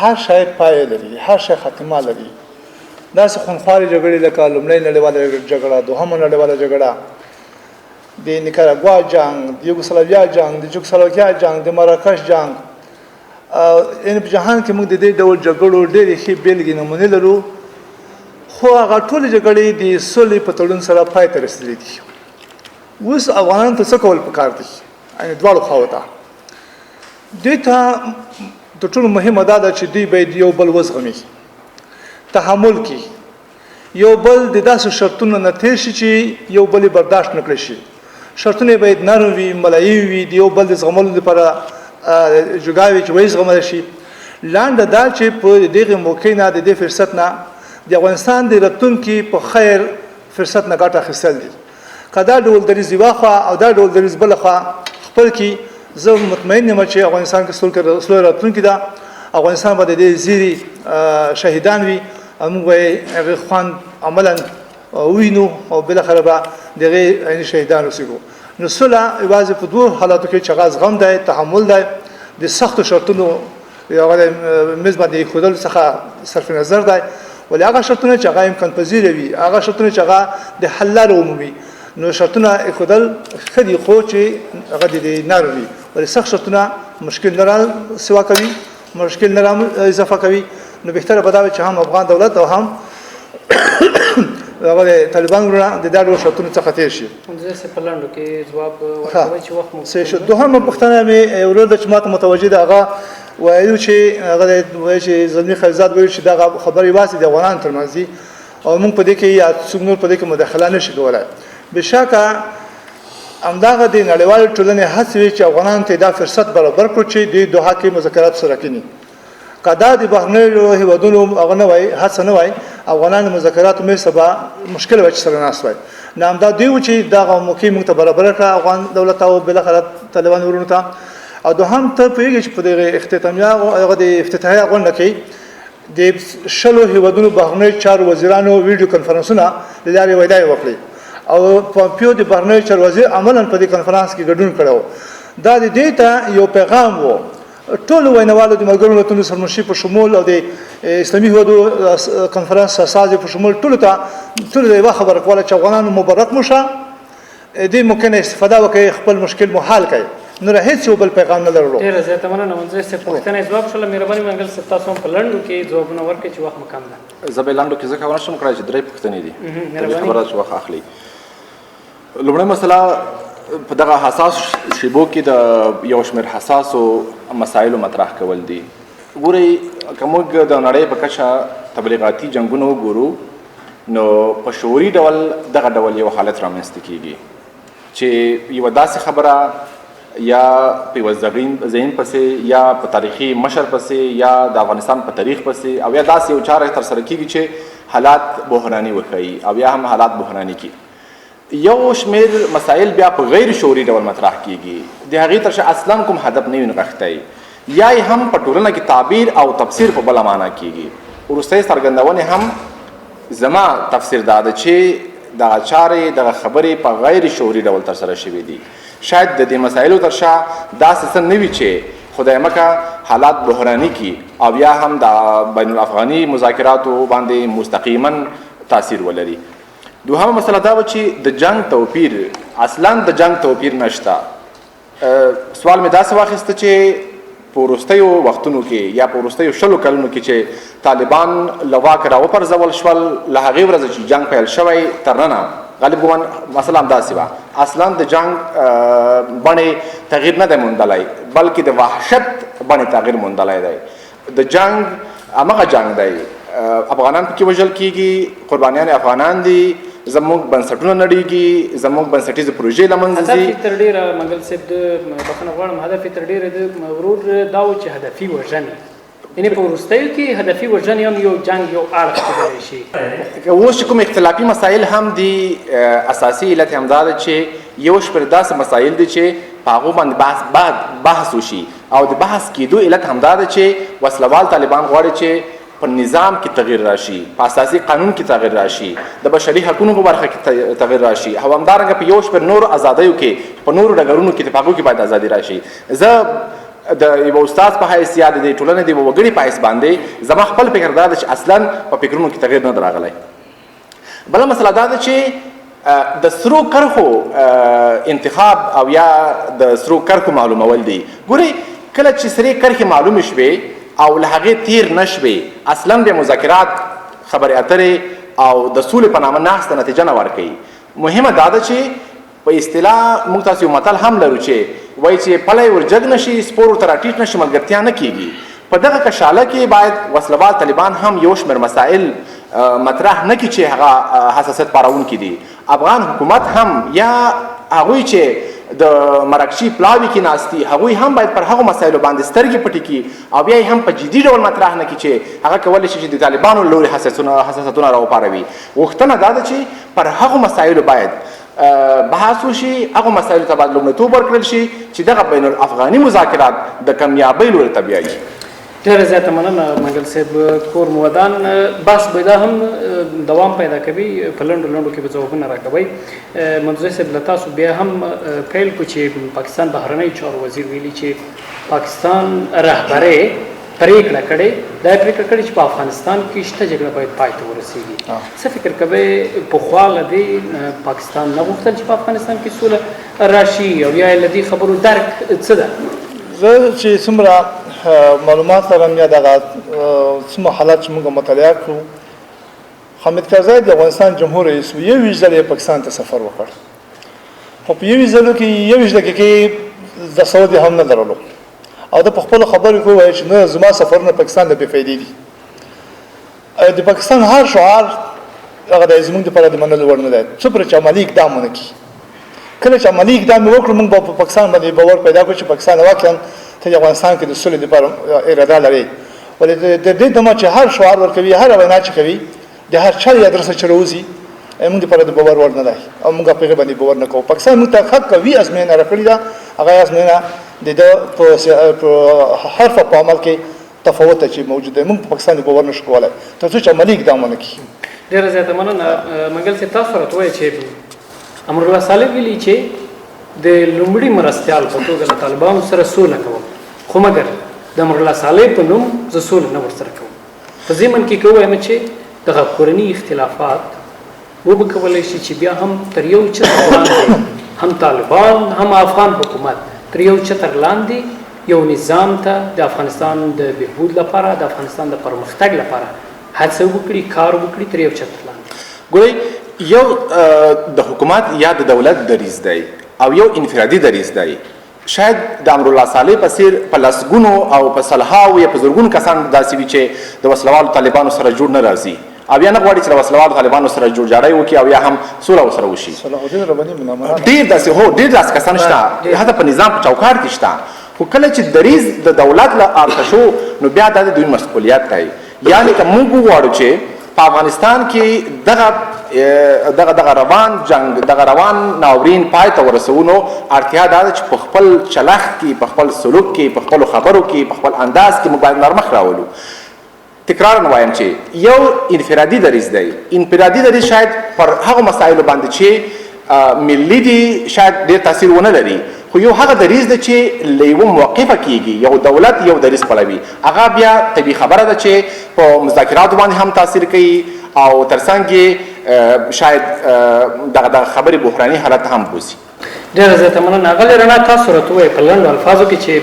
هر شی پایله لري، هر شی خاتمه لري. داسې خونخوارې جګړې لکه لومړۍ نړیواله جګړه، دوهمه نړیواله جګړه، د نیکاراګوا جنګ، د یوګوسلاویا جنګ، د چوکسلواکیا جنګ، د مراکش جنګ، یعنې په جهان کې موږ د دې ډول جګړو ډېرې ښې بېلګې نمونې لرو. خو هغه ټولې جګړې د سولې په تړون سره پای ته رسېدلې دي. اوس افغانانو ته څه کول پکار دي؟ یعنې دواړو خواو ته دوی ته تر ټولو مهمه دا ده چې دوی باید یو بل وزغمي، تحمل کړي، یو بل د داسې شرطونو نه تېر شي چې یو بل یې برداشت نه کړی شي. شرطونه باید نرم وي، ملایي وي، د یو بل د زغملو لپاره جوګا وي چې وایي زغملی شي. لنډه دا چې په دغې موقع نه د دې فرصت نه د افغانستان د راتلونکي په خیر فرصت نه ګټه اخیستل دي. که دا ډول دریځ یوه خوا او دا ډول دریځ بله خوا خپل کړي، زه مطمئن یم چې افغانستان کې سوله راتلونکي ده. افغانستان به د دې زیري شهیدان وي او موږ به یې هغې خوند عملا ووینو او بالاخره به د هغې عیني شهیدان اوسېږو. نو سوله یوازې په دوو حالاتو کې چې هغه زغم دی، تحمل دی، د سختو شرطونو هغه میز باندې ایښودلو څخه صرف نظر دی، ولې هغه شرطونه چې هغه امکان پذیره وي، هغه شرطونه چې هغه د حل لاره ومومي. نو شرطونه ایښودل ښه دي، خو چې هغه د نرم وي، ولې سخت شرطونه مشکل نه را سوا کوي، مشکل نه را اضافه کوي. نو بهتره به دا وي چې هم افغان دولت او هم هغه د طالبان وروڼه د دا ډول شرطونو څخه تېر شي. په لنډو کې ځواب ورکوئ چې وخت مو دوهمه پوښتنه مې ورور ده چې ماته متوجه ده، هغه ویلو چې هغه وایي چې زلمي خلیلزاد ویل چې دغه خبرې یوازې د افغانانو ترمنځ دي او موږ په دې کې یا څوک نور په دې کې مداخله نه شي کولی. بېشکه همدغه د نړیوالې ټولنې هڅې وي چې افغانانو ته دا فرصت برابر کړو چې دوی دوحه کې مذاکرات سره کینی. که دا د بهرنیو هېوادونو هغه نه وای، هڅه نه وای، افغانانو مذاکراتو میز ته به مشکل وای چې سره ناست وای. نو همدا دوی و چې دغه موقع موږ ته برابره کړه افغان دولت او بالاخره طالبان ورونو ته. او دوهم ته پوهېږئ چې په دغه هغه د افتتاحیه غونډه کې د 20 هېوادونو بهرنیو چارو وزیرانو ویډیو کنفرانسونه له لارې وینا یې وکړې او پومپیو د بهرنیو چارو وزیر عملاً په دې کنفرانس کې ګډون کړی و. دا د دې ته یو پیغام و ټولو ویناوالو د ملګرو ملتونو سرمنشي په شمول او د اسلامي هېوادو کنفرانس اساسي په شمول ټولو ته یوه خبره کوله چې افغانانو مبارک مو شه، دې موقع نه استفاده وکړئ، خپل مشکل مو حل کړئ. نور هیڅ یو بل پیغام نه لرلو. ډېره زیاته مننه منځي صاحب، پوښتنه یې ځواب شوله. مهرباني منګل صاحب تاسو هم په لنډو کې ځوابونه ورکړئ چې وخت مو کم ده. زه به لنډو کې ځکه ونه شم کړی چې 3 پوښتنې دي، خبره چې وخت اخلي. لومړی مسله په دغه حساس شیبو کې د یو شمېر حساسو مسایلو مطرح کول دي. ګورئ، که موږ د نړۍ په کچه تبلیغاتي جنګونه وګورو نو په شعوري ډول دغه ډول یو حالت رامنځته کیږي چې یوه داسې خبره یا په یوه ذهن پسې یا په تاریخي مشر پسې یا د افغانستان په تاریخ پسې او یا داسې یو چاره ترسره کیږي چې حالات بحراني وښیي او یا هم حالات بحراني کړي. یو شمېر مسایل بیا په غیر شعوري ډول مطرح کیږي، د هغې تر شا اصلا کوم هدف نه وي نغښتی، یا یې هم په ټولنه کې تعبیر او تفسیر په بله معنا کیږي. وروستۍ څرګندونې هم زما تفسیر دا ده چې دغه چارې دغه خبرې په غیر شعوري ډول ترسره شوي دي. شاید د دې مسایلو تر شا داسې څه نه وي چې خدای مکه حالات بحراني کړي او یا هم د بین الافغاني مذاکراتو باندې مستقیما تاثیر ولري. دوهمه مسله دا و چې د جنگ توپیر، اصلا د جنگ توپیر نشته. سوال مې داسې واخیسته چې په وروستیو وختونو کې یا په وروستیو 20 کلونو کې چې طالبان له واکه راوپرځول شول، له هغې ورځې چې جنګ پیل شوی تر ننه غالب ګومان مسله همداسې وه. اصلا د جنگ بڼې تغییر نه دی موندلی، بلکې د وحشت بڼې تغییر موندلی دی. د جنگ همغه جنگ دی، افغانان پکې وژل کېږي، قربانیان افغانان دي، زموږ بنسټونه نړېږي، زموږ بنسټیزې پروژې له منځه ځي. هدف یې تر ډېره منګل صاحب د بخښنه غواړم، هدف یې تر ډېره د ورور دا و چې هدفي وژنې، یعنې په وروستیو کې هدفي وژنې هم یو جنګ یو اړخ کېدلی شي. اوس چې کوم اختلافي مسایل هم دي، اساسي علت همدا ده چې یو شمېر داسې مسایل دي چې په هغو باندې بحث وشي، او د بحث کېدو علت همدا ده چې وسلوال طالبان غواړي چې په نظام کې تغییر راشي، په اساسي قانون کې تغییر راشي، د بشري حقونو په برخه کې تغییر راشي، او همدارنګه په یو شمېر نورو ازادیو کې، په نورو ډګرونو کې په هغو کې باید ازادي راشي. زه د یو استاد په حیث یا د ټولنې د یو وګړي په حیث باندې زما خپل فکر دا ده چې اصلا په فکرونو کې تغییر نه دی راغلی. بله مسله دا ده چې د سرو کرښو انتخاب او یا د سرو کرښو معلومول دي. ګورئ، کله چې سرې کرښې معلومې شوې او له هغې تیر نه شوې، اصلا بیا مذاکرات، خبرې اترې او د سولې په نامه ناسته نتیجه نه ورکوي. مهمه دا ده چې په اصطلاح موږ تاسو یو متل هم لرو چې وایي چې پلی ورجګ نشي، سپور ورته راټیټ نشي، ملګرتیا نه کېږي. په دغه کشاله کې باید وسلوال طالبان هم یو شمېر مسایل مطرح نه کړي چې هغه حساسیت پارونکي دي. افغان حکومت هم یا هغوی چې د مرکشي پلاوي کې ناستي، هغوی هم باید پر هغو مسایلو باندې سترګې پټې کړي او بیا یې هم په جدي ډول مطرح نه کړي چې هغه کولی شي چې د طالبانو له لورې حساسیتونه راوپاروي. غوښتنه دا ده چې پر هغو مسایلو باید بحث وشي، هغو مسایلو ته باید لومړیتوب ورکړل شي چې دغه بین الافغاني مذاکرات د کامیابۍ لوري ته بیایي. ډېره زیاته مننه منګل صاحب. کور مودان بحث به دا هم دوام پیدا کوي، په لنډو لنډو کې به ځوابونه راکوئ. منظور صاحب له تاسو بیا هم پیل کړو چې پاکستان بهرنی چارو وزیر ویلي چې پاکستان رهبرۍ پریکړه کړې، دا یې پریکړه کړې چې په افغانستان کې شته جګړه باید پای ته ورسېږي. څه فکر کوئ پخوا له دې پاکستان نه غوښتل چې په افغانستان کې سوله راشي، او یا یې له دې خبرو درک څه ده؟ زه چې څومره معلومات لرم یا دغه څومره حالات چې موږ مطالعه کړو، حامد کرزی د افغانستان جمهور رئیس یوویشت ځله پاکستان ته سفر وکړ، خو په یوویشت ځلو کې یوویشت دقیقې د سعودي هم نه درلو، او د په خپلو خبرو کې ووایي چې نه زما سفرونه پاکستان ته بې فایدې دي. د پاکستان هر شعار هغه د زموږ دپاره د منلو وړ نه دی، څو پرې چې عملي اقدام ونه کړي. کله چې عملي اقدام یې وکړو، موږ به په پاکستان باندې باور پیدا کړو چې پاکستان واقعا ته د افغانستان کې د سولې لپاره اراده لري. ولې د دې دمه چې هر شعار ورکوي، هر وینا چې کوي، د هر چا د ادرسه چې راوځي، موږ دپاره د باور وړ نه دی او موږ په هغې باندې باور نه کوو. پاکستان موږ ته حق کوي ازموینه راکړې ده، هغه ازموینه د ده په حرف په عمل کې تفاوت چې موجود دی. موږ په پاکستان باور نشو کولی تر څو چې عملي اقدام ونه کړي. ډېره زیاته مننه منګل صاحب. تاسو راته ووایئ چې امرالله صالح ویلي چې د لومړي مرستیال په توګه له طالبانو سره سوله کوم، خو مګر د امرالله صالح په نوم زه سوله نه ورسره کوم. په ضمن کې که ووایم چې دغه کورني اختلافات وبه کولی شي چې بیا هم تر یو چتر لاندې هم طالبان هم افغان حکومت تر یو چتر لاندې یو نظام ته د افغانستان د بهبود لپاره، د افغانستان د پرمختګ لپاره هڅه وکړي، کار وکړي تر یو چتر لاندې. ګورئ، یو د حکومت یا د دولت دریځ دی او یو انفرادي دریځ دی. شاید د امرالله صالح په څېر په لسګونو او په سلهاو یا په زرګونو کسان داسې وي چې د وسلوالو طالبانو سره جوړ نه راځي او یا نه غواړي چې د وسلوالو طالبانو سره جوړجاړی وکړي او یا هم سوله ورسره وشي. ډېر داسې ډېر داسې کسان شته، حتی په نظام په چوکاټ کې شته. خو کله چې دریځ د دولت له اړخه شو، نو بیا دا د دوی مسؤلیت دی. یعنې که موږ وغواړو چې په افغانستان کې دغه روان جنگ، دغه روان ناورین پای ته ورسوو، نو اړتیا دا ده چې په خپل چلښت کې، په خپل سلوک کې، په خپلو خبرو کې، په خپل انداز کې موږ باید نرمښت راولو. تکرارا وایم چې یو انفرادي دریځ دی. انفرادي دریځ شاید پر هغو مسایلو باندې چې ملي دي شاید ډېر تاثیر ونه لري، خو یو هغه دریځ دی چې له یوه موقفه کېږي، یو دولت یو دریځ خپلوي، هغه بیا طبیعي خبره ده چې په مذاکراتو باندې هم تاثیر کوي او ترڅنګ یې شاید دغه خبرې بحراني حالت هم بوځي. ډېره زیاته مننه. اغلې رڼا، تاسو راته ووایئ په لنډو الفاظو کې چې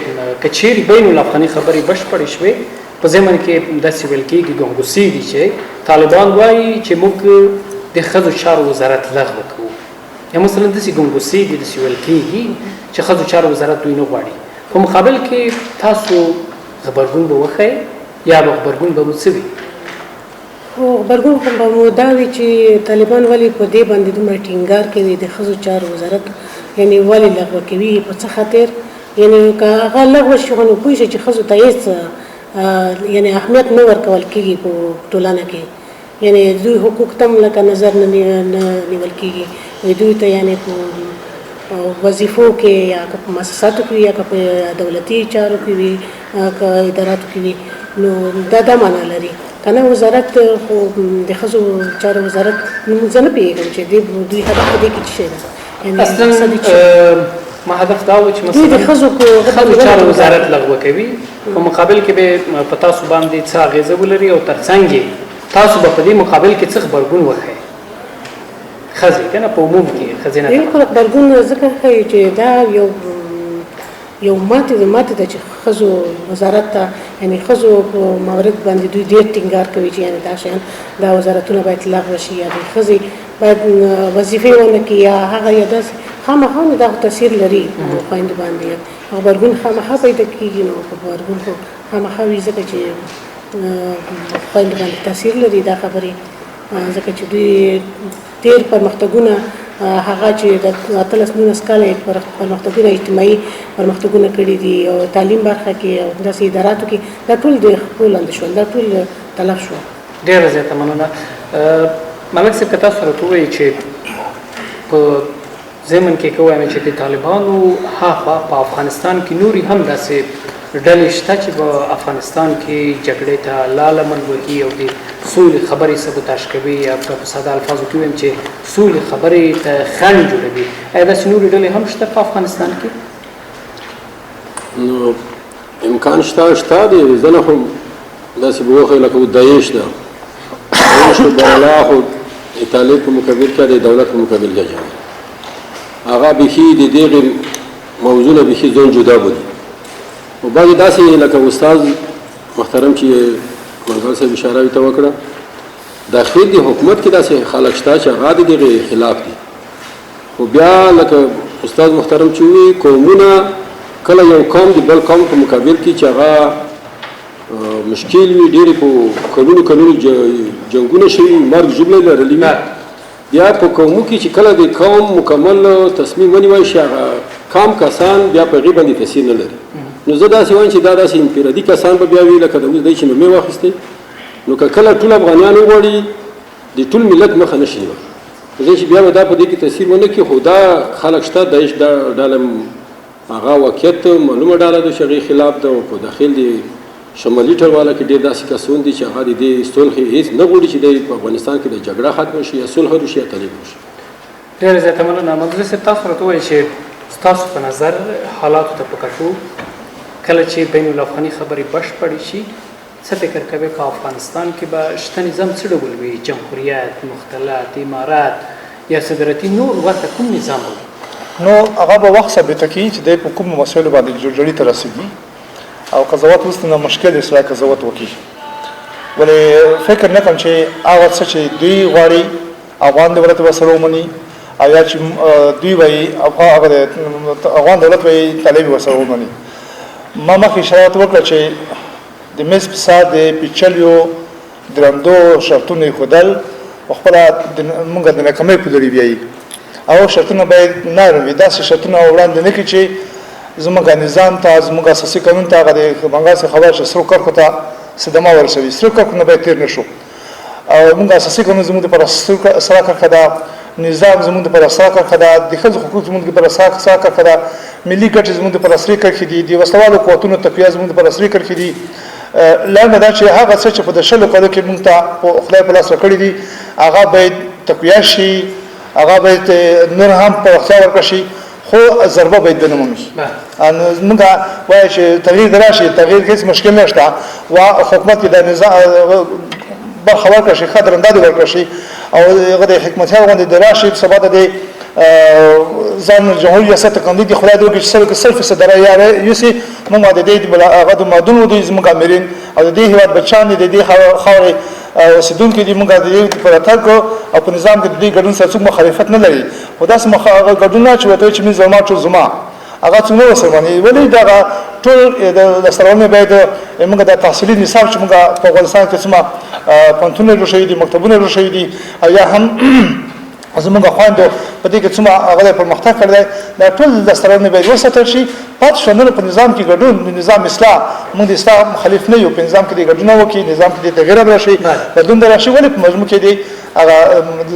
که چیرې بین الافغاني خبرې بشپړې شوې، په ضمن کې داسې ویل کېږي ګنګوسې دي چې طالبان وایي چې موږ د ښځو چارو وزارت لغوه کوو، یا مثلا داسې ګنګوسې دي، داسې ویل کېږي چې ښځو چارو وزارت دوی نه غواړي. په مقابل کې تاسو غبرګون به وښیئ یا به غبرګون به مو څه وي؟ خو غبرګون خو به مو دا وي چې طالبان ولې په دې باندې دومره ټینګار کوي د ښځو چارو وزارت یعنې ولې لغوه کوي په څه خاطر یعنې که هغه لغوه شي خو نو پوه شي چې ښځو ته هېڅ یعنې اهمیت نه ورکول کېږي په ټولنه کې یعنې دوی حقوق ته هم لکه نظر نه نیول کېږي دوی ته یعنې په وظیفو کې یا که په مؤسساتو کې یا که په دولتي چارو کې وي که اداراتو کې وي نو دا معنا لري که نه وزارت خو د ښځو چارو وزارت زه نه پوهېږم چې دوی هدف په دې کې څه شی ده اصلا ما هدف دا و چې مثلا د ښځو چارو وزارت لغوه کوي په مقابل کې به په تاسو باندې څه اغېزه ولري او ترڅنګ تاسو به په دې مقابل کې څه غبرګون وښیئ ښځې که نه په عموم کې ښځې نه بالکل غبرګون ځکه ښیي چې دا یو ماتې ده چې ښځو وزارت ته یعنې ښځو په مورد باندې دوی ډېر ټینګار کوي چې یعنې دا شیان دا وزارتونه باید لغوه شي یا د ښځې باید وظیفې ونه کړي یا هغه یا داسې خامخا نو دا تاثیر لري په خویندو باندې غبرګون خامخا پیدا کېږي نو غبرګون خو خامخا وي ځکه چې خویندو باندې تاثیر لري دا خبرې ځکه چې دوی ډېر پرمختګونه هغه چې د 18-19 کاله پرمختګونه اجتماعي پرمختګونه کړي دي او تعلیم برخه کې او داسې اداراتو کې دا ټول د خپل لاندې شول دا ټول تلف شو. ډېره زیاته مننه. ملک صاحب که تاسو راته ووایئ چې په ضمن کې که ووایم چې د طالبانو هاخوا په افغانستان کې نورې هم داسې ډلې شته چې په افغانستان کې جګړې ته لاله من وهي او د سولې خبرې سبوتاژ کوي یا په ساده الفاظو کې ووایم چې سولې خبرې ته خنډ جوړوي. ایا داسې نورې ډلې هم شته په افغانستان کې؟ نو امکان شته دی زه نه خو داسې به وښیي لکه داعش ده داعش بلا خو د طالب په مقابل کې د دولت په مقابل کې جنګ هغه بیخي د دغې موضوع نه بیخي ځان جدا بولي او بعضې داسې لکه استاد محترم چې منګل صاحب اشاره ورته وکړه داخل د حکومت کې داسې خلک شته چې هغه د دغې خلاف دي خو بیا لکه استاد محترم چې وایي قومونه کله یو قوم د بل قوم په مقابل کې چې هغه مشکل وي ډېرې په کلونو جنګونه شوي مرګ ژوبله لرلي وي بیا په قومو کې چې کله د قوم مکمل تصمیم ونیوی شي هغه کام کسان بیا په هغې باندې تاثیر نه لري. نو زه داسې وایم چې دا داسې انفرادي کسان به بیا وي لکه د اوس دی چې نومې واخیستی نو که کله ټول افغانیان وغواړي د ټول ملت مخه نه شي نیولی ځکه چې بیا به دا په دې کې تاثیر ونه کړي خو دا خلک شته داعش دا ډله هغه واقعیت معلومه ډله ده چې هغې خلاف ده او په داخل د شمالي ټولواله کې ډېر داسې کسان دي چې هغه د دې صلح هېڅ نه غواړي چې د په افغانستان کې د جګړه ختمه شي یا صلح وشي یا طالب وشي. ډېره زیاته مننه. منظور صاحب تاسو راته ووایئ چې ستاسو په نظر حالاتو ته په کتو کله چې بین الافغاني خبرې بشپړې شي څه فکر کوئ په افغانستان کې به شته نظام څه ډول وي جمهوریت مختلط امارات یا صدرتي نور ورته کوم نظام وي؟ نو هغه به وخت ثابته کوي چې دی په کومو مسایلو باندې جوړجاړي ته رسېږي او قضاوت اوس نه مشکل دی سره قضاوت وکړي ولې فکر نه کوم چې هغه څه چې دوی غواړي افغان دولت به سره ومني او یا چې دوی وایي افغان دولت وایي طالب به سره ومني. ما مخکې اشاره وکړه چې د میز په سر د پیچلیو درندو شرطونه ایښودل خپله موږ د ناکامۍ په لوري بیایي او شرطونه باید نرم وي داسې شرطونه وړاندې نه کړي چې زموږ نظام ته زموږ اساسي قانون ته هغه د بنګال څخه خبر چې سرو کرښو ته صدمه ورسوي سرو کرښو نه باید تېر نه شو او موږ اساسي قانون زموږ دپاره سره کرښه ده نظام زموږ دپاره سره کرښه ده د ښځو حقوق زموږ دپاره سره کرښه ده ملي ګټې زموږ دپاره سرې کرښې دي د وسلوالو قوتونو تقویه زموږ دپاره سرې کرښې دي. لنډه دا چې هغه څه چې په د 20 کالو کې موږ ته خدای په لاس راکړي دي هغه باید تقویه شي هغه باید نور هم پراختیا ورکړه شي خو ضربه باید ونه مومي. موږ وایو چې تغییر دی راشي تغییر کې هېڅ مشکل نه شته و حکومت کې د نظام برخه ورکړه شي ښه درندادي ورکړه شي او هغه د حکمتیار غوندې د راشي سبا د ځان جمهوري ریاست کاندید دی خدای دې وکړي چې 100% رایه یوسي موږ د دې هغه د مادونو د زموږ امرین او د دې هېواد بچیان دي د دې خاورې اوسېدونکي دي موږ د دې پر اتګ او په نظام کې د دې ګډون سره څوک مخالفت نه لري خو داسې ګډون نه چې ورته وایي چې موږ زما ټول زما هغه څنګه وسره باندې ولې دا ټول د سرونه باید موږ د تحصیلي نصاب چې موږ په افغانستان کې څومره پوهنتونونه جوړ شوي دي مکتبونه جوړ شوي دي او یا هم زموږ خويندو په دې کې څومره هغه پرمختګ کړی دا ټول د سرونه باید وساتل شي پات شنو په نظام کې ګډون نظام اصلاح موږ د اسلام مخالف نه یو په نظام کې ګډون وکړي نظام کې تغییر راشي بدون راشي ولې په مجموع کې دی هغه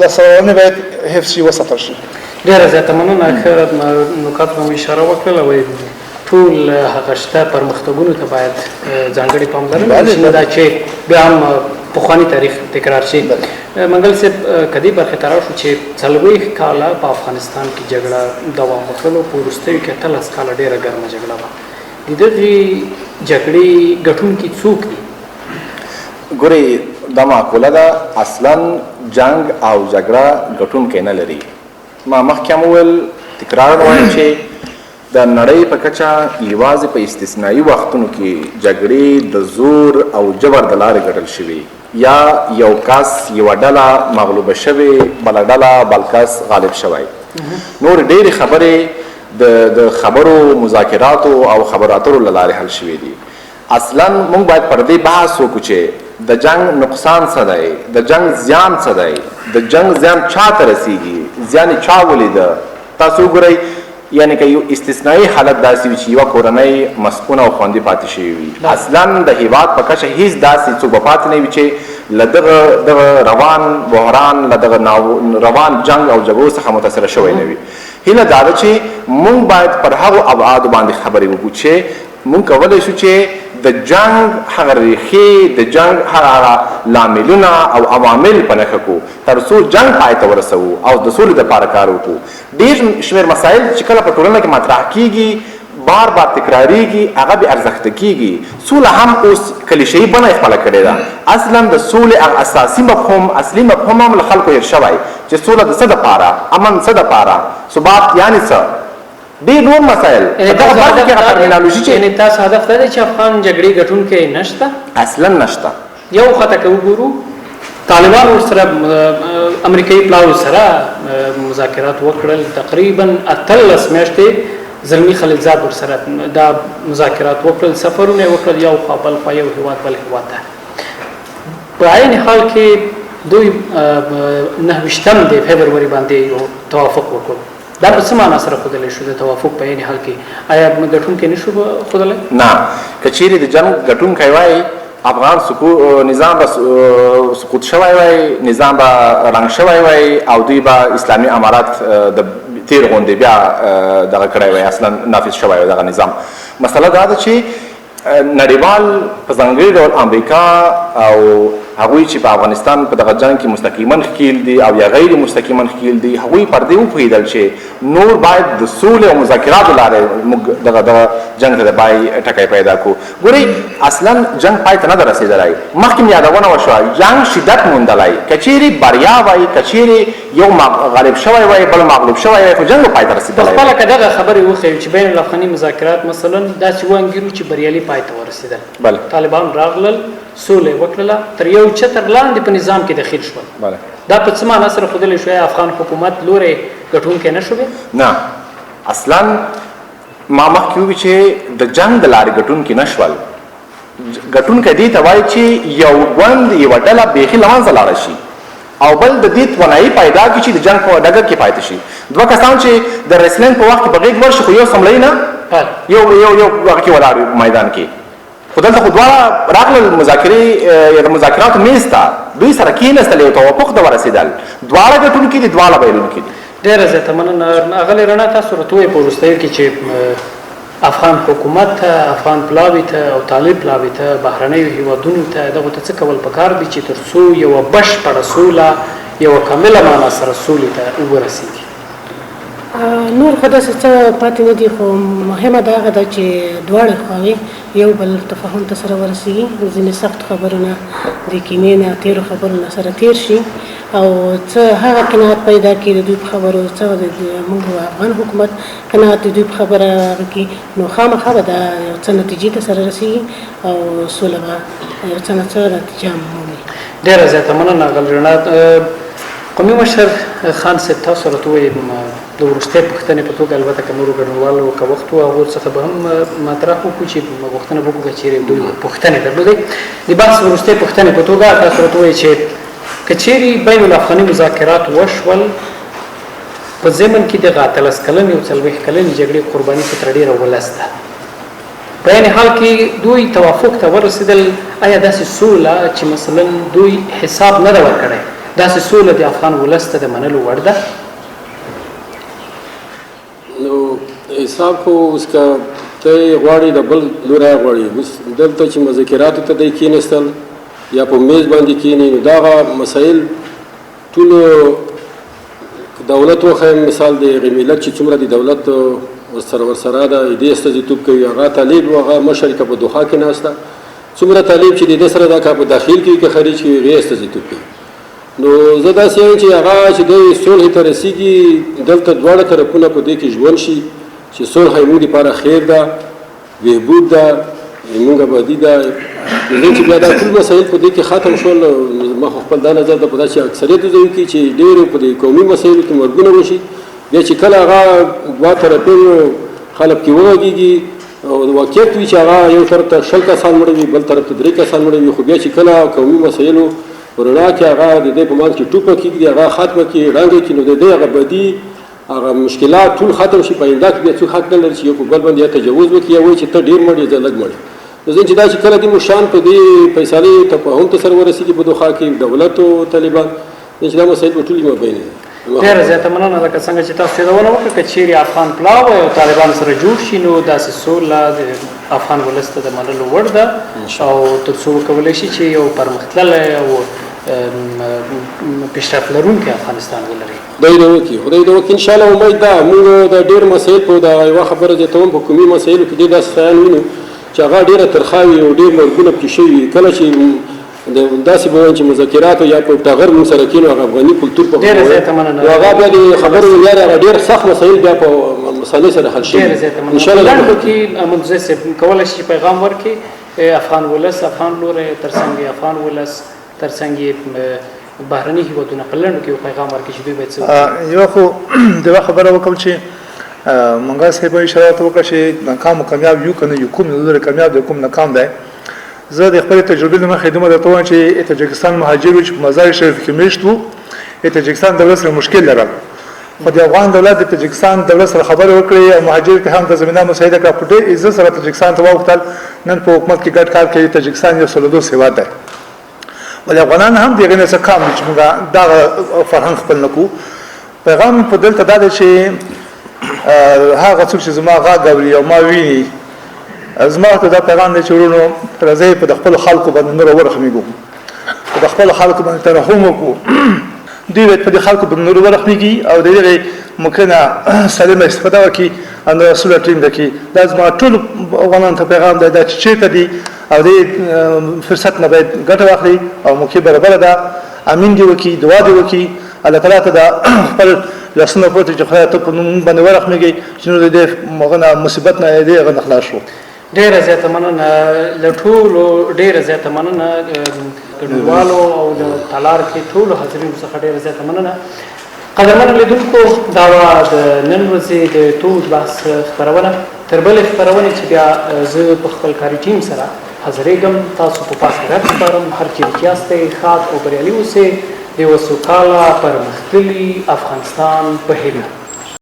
د سرونه باید حفظ وساتل شي ډیره زیاته مننه اخر نکات هم اشاره وکړه او ټول هغه شته پرمختګونو ته باید ځانګړي پاملرنه وشي دا چې بیا هم پخوانی تاریخ تکرار شي منګل صاحب کدی برخه تراو شو چې څلوي کاله په افغانستان کې جګړه دوام وکړو په وروستیو کې 13 کاله ډیره ګرمه جګړه وه د دې جګړې ګټونکي څوک دي ګوري دا معقوله ده اصلا جنگ او جګړه ګټونکي نه لري ما مخکې هم وویل تکرار وایم چې د نړۍ په کچه یوازې په استثنایي وختونو کې جګړې د زور او جبر د لارې ګټل شوي یا یو کس یوه ډله مغلوبه شوې بله ډله بل کس غالب شوی نور ډېرې خبرې د خبرو مذاکراتو او خبرو اترو له لارې حل شوي دي اصلا موږ باید پر دې بحث وکړو چې د جنگ نقصان څه دی د جنگ زیان څه دی د جنگ زیان چا ته رسیږي زیان چا ولیده تاسو وګورئ یعنی که یو استثنایی حالت داسې وي چې یوه کورنۍ مسکونه او خوندي پاتې شوي وي اصلا د هېواد په کچه هیڅ داسې څوک به پاتې نه وي چې له دغه روان بحران له دغه روان جنگ او جګړو څخه متاثره شوی نه وي هیله دا ده چې موږ باید پر هغو ابعادو باندې خبرې وکړو چې موږ کولی شو چې د جنگ هغه ریښې د جنگ هغه لاملونه او عوامل په نښه کړو تر څو جنگ پای ته ورسوو او د سولې دپاره کار وکړو ډېر شمېر مسایل چې کله په ټولنه کې مطرح کیږي بار بار تکراریږي هغه بې ارزښته کیږي سوله هم اوس کلیشهیي بڼه یې خپله کړې ده اصلا د سولې هغه اساسي مفهوم اصلي مفهوم هم له خلکو هېر شوی چې سوله د څه دپاره امن څه دپاره ثبات یعنې څه ډېر نور مسایل دغه برخه کې هغه ترمینالوژي چې یعنې تاسو هدف دا دی چې افغان جګړې ګټونکی نشته اصلا نشته یو خطه که وګورو طالبان ورسره امریکایي پلاوي سره مذاکرات وکړل تقریبا 18 میاشتې زلمی خلیلزاد ورسره دا مذاکرات وکړل سفرونه وکړل یو خوا بل خوا یو هېواد بل هېواد ته په عین حال کې دوی 9 د فبروري باندې یو توافق وکړ دا په څه معنا سره ښودلی شو د توافق په عین حال کې آیا ګټونکی نه شو ښودلی نه که چیرې د جنګ ګټونکی وای افغان نظام به سقوط شوی وای نظام به رنګ شوی وای او دوی به اسلامي امارات د تیر غوندې بیا دغه کړی وای اصلا نافذ شوی وای دغه نظام مسله دا ده چې نړیوال په ځانګړي ډول امریکا او هغوی چې په افغانستان په دغه جنګ کې مستقیما ښکیل دي او یا غیر مستقیما ښکیل دي هغوی پر دې وپوهېدل چې نور باید د سولې او مذاکراتو لارې موږ دغه جنګ ته د پای ټکی پیدا کړو ګورئ اصلا جنګ پای ته نه ده رسېدلی مخکې مې یادونه وشوه جنګ شدت موندلی که چیرې بریا وای که چیرې یو غالب شوی وای بل مغلوب شوی وای خو جنګ به پای ته رسېدلی خپله که دغه خبرې وښیو چې بین الافغاني مذاکرات مثلا داسې وانګیرو چې بریالي پای ته ورسېدل طالبان راغلل سوله وکړله تر یو چتر لاندې په نظام کې دخیل شول دا په څه معنا سره ښودلی شوی افغان حکومت لورې ګټونکی نه شو نه اصلا ما مخکې ووي چې د جنګ د لارې ګټونکي نه شول ګټونکی دې ته وایي چې یو ګوند یوه ډله بیخي له منځه لاړه شي او بل د دې توانایي پیدا کړي چې د جنګ په ډګر کې پاتې شي دوه کسان چې د ریسلینګ په وخت کې په غېږ ورشي خو یو سملوي نه یو هغه کې ولاړ میدان کې خو دلته خو دواړه راغلل مذاکرې یا د مذاکراتو میز ته دوی سره کېناستل یو توافق ته ورسېدل دواړه ګټونکي دي دواړه بایلونکي دي ډېره زیاته مننه اغلې رڼا تاسو راته ووایئ په وروستیو کې چې افغان حکومت ته افغان پلاوي ته او طالب پلاوي ته بهرنیو هېوادونو ته دغو ته څه کول پکار دي چې تر څو یوه بشپړه سوله یوه کامله معنا سره سولې ته ورسېږي نور خو داسې څه پاتې نه دي خو مهمه دا هغه ده چې دواړه خواوې یو بل تفاهم ته سره ورسېږي ځینې سخت خبرونه د کینې نه تېرو خبرونه سره تېر شي او څه هغه قناعت پیدا کړي د دوی په خبرو څه موږ افغان حکومت قناعت د دوی په خبره هغه کې نو خامخا به دا یو څه نتیجې ته سره رسېږي او سوله به یو څه نه څه نتیجه مومي ډېره زیاته مننه اغل رڼا قومي مشر خان صاحب تاسو راته وایي د وروستۍ پوښتنې په توګه البته که نورو ګډونوالو که وخت و هغو څخه به هم مطرح وکړو چې غوښتنه به وکړو که چېرې دوی پوښتنې درلودې د بحث وروستۍ پوښتنې په توګه تاسو راته وایي چې که چېرې بین الافغاني مذاکرات وشول په ضمن کې دغه 13 کلنې او 40 کلنې جګړې قرباني په تر ډېره ولس ده په عین حال کې دوی توافق ته ورسېدل آیا داسې سوله چې مثلا دوی حساب نه ده ورکړی داسې سوله د افغان ولس ته د منلو وړ ده نو حساب خو اوس که ته غواړې د بل لوری غواړې اوس دلته چې مذاکراتو ته دی کېناستل یا په میز باندې کېني نو دغه مسایل ټولو دولت وښیم مثال د هغې ملت چې څومره د دولت ورسره ده دې استازیتوب کوي هغه طالب و هغه مشر که په دوحه کې ناسته څومره طالب چې د دې سره دا که په داخل کې که خارج کې هغې استازیتوب کوي نو زه داسې یم چې هغه چې دوی صلح ته رسېږي دلته دواړه طرفونه په دې کې ژوند شي چې صلح یې موږ لپاره خیر ده بهبود ده زموږ ابادي ده چې بیا دا ټول مسایل په دې کې ختم شول ما خو خپل دا نظر ده په دا چې اکثریت ځایو کې چې ډېرو په دې قومي مسایلو کې مرګونه وشي بیا چې کله هغه دوه طرفینو خلک کې وغږېږي او واقعیت وي چې هغه یو طرف ته 20 کسان مړه وي بل طرف ته 3 کسان مړه وي خو بیا چې کله قومي مسایلو رڼا کې هغه د دې په مان کې ټوپه کېږدي هغه ختمه کړي ړنګه کړي نو د دې هغه بدي هغه مشکلات ټول ختم شي په آینده کې بیا څوک حق نه لري چې یو په بل باندې تجاوز وکړي یا وایي چې ته ډېر مړ یې زه لږ مړ یم نو ځکه چې دا چې کله دې مشران په دې فیصلې تفاهم ته سره ورسېږي په دوحه کې دولت او طالبان چې دا مسایل به ټول مابین دي ډېره زیاته مننه لکه څنګه چې تاسو یادونه وکړه که چېرې افغان پلاو او طالبان سره جوړ شي نو داسې سوله د افغان ولس ته د منلو وړ ده او تر څو وکولی شي چې یو پرمختللی او پیشرفت لرونکی افغانستان ولري خدای دې وکړي خدای دې وکړي انشاءالله امید ده موږ د ډېر مسایل په دا یوه خبره زیاتوم په قومي مسایلو کې ډېر داسې شیان وینو چې هغه ډېره ترخه وي او ډېر مرګونه پکې شوي وي کله چې داسې به وایم چې مذاکراتو یا په ټغر موږ سره کېنو هغه افغاني کلتور په ډېره زیاته مننه هغه بیا د خبرو معیار هغه ډېر سخت مسایل بیا په مسالې سره حل شي ډېره زیاته مننه لنډو کې منظر صاحب کولی شي پیغام ورکړي افغان ولس افغان لوری ترڅنګ افغان ولس ترڅنګ بهرني هیوادونه په لنډو کې یو پیغام ورکړي چې دوی باید څه یوه خو د یوه خبره وکړم چې منګل صاحب اشاره وکړه چې ناکام او کامیاب یو که نه یو کوم لوری کامیاب دی کوم ناکام دی زه د خپلې تجربې له مخې دومره درته وایم چې تاجکستان مهاجر وو چې په مزار شریف کې میشت وو تاجکستان دولت سره مشکل لرل خو د افغان دولت د تاجکستان دولت سره خبرې وکړې او مهاجر ته هم د زمینه مساعده کړه په ډېر عزت سره تاجکستان ته واوښتل نن په حکومت کې ګډ کار کوي تاجکستان یو سلودوس هېواد دی ولې افغانان هم د هغې نه څه کم دي چې موږ دغه فرهنګ خپل نه کړو پیغام په دلته دا دی چې هغه څوک چې زما غږ اوري او ما ویني زما ته دا پیغام دی چې ورونو راځئ په د خپلو خلکو باندې نور ورحمېږو په د خپلو خلکو باندې ترحم وکړو دوی باید په دې خلکو باندې نور ورحمېږي او د هغې ممکنه سالمه استفاده وکړي او د رسوله ټینګه کړي دا زما ټولو افغانانو ته پیغام دی دا چې چېرته دي او دې فرصت نه باید ګټه واخلي او موقع برابره ده امین دې وکړي دعا دې وکړي الله تعالی ته دا خپل لاسونه پورته چې خدای ته په نوم باندې ورحمېږي چې نو د دې مصیبت نه دې هغه نه خلاص شو ډېره زیاته مننه له ټولو ډېره زیاته مننه ګډونوالو او د تالار کې ټولو حاضرینو څخه ډېره زیاته مننه قدرمنو لیدونکو دا وه د نن ورځې د تود بحث خپرونه تر بلې خپرونې چې بیا زه په خپل کاري ټیم سره حاضرېږم تاسو په پاس خیرات سپارم هر چیرې چې یاستئ ښاد او بریالي اوسئ د یوه سوکاله پرمختللي افغانستان په هیله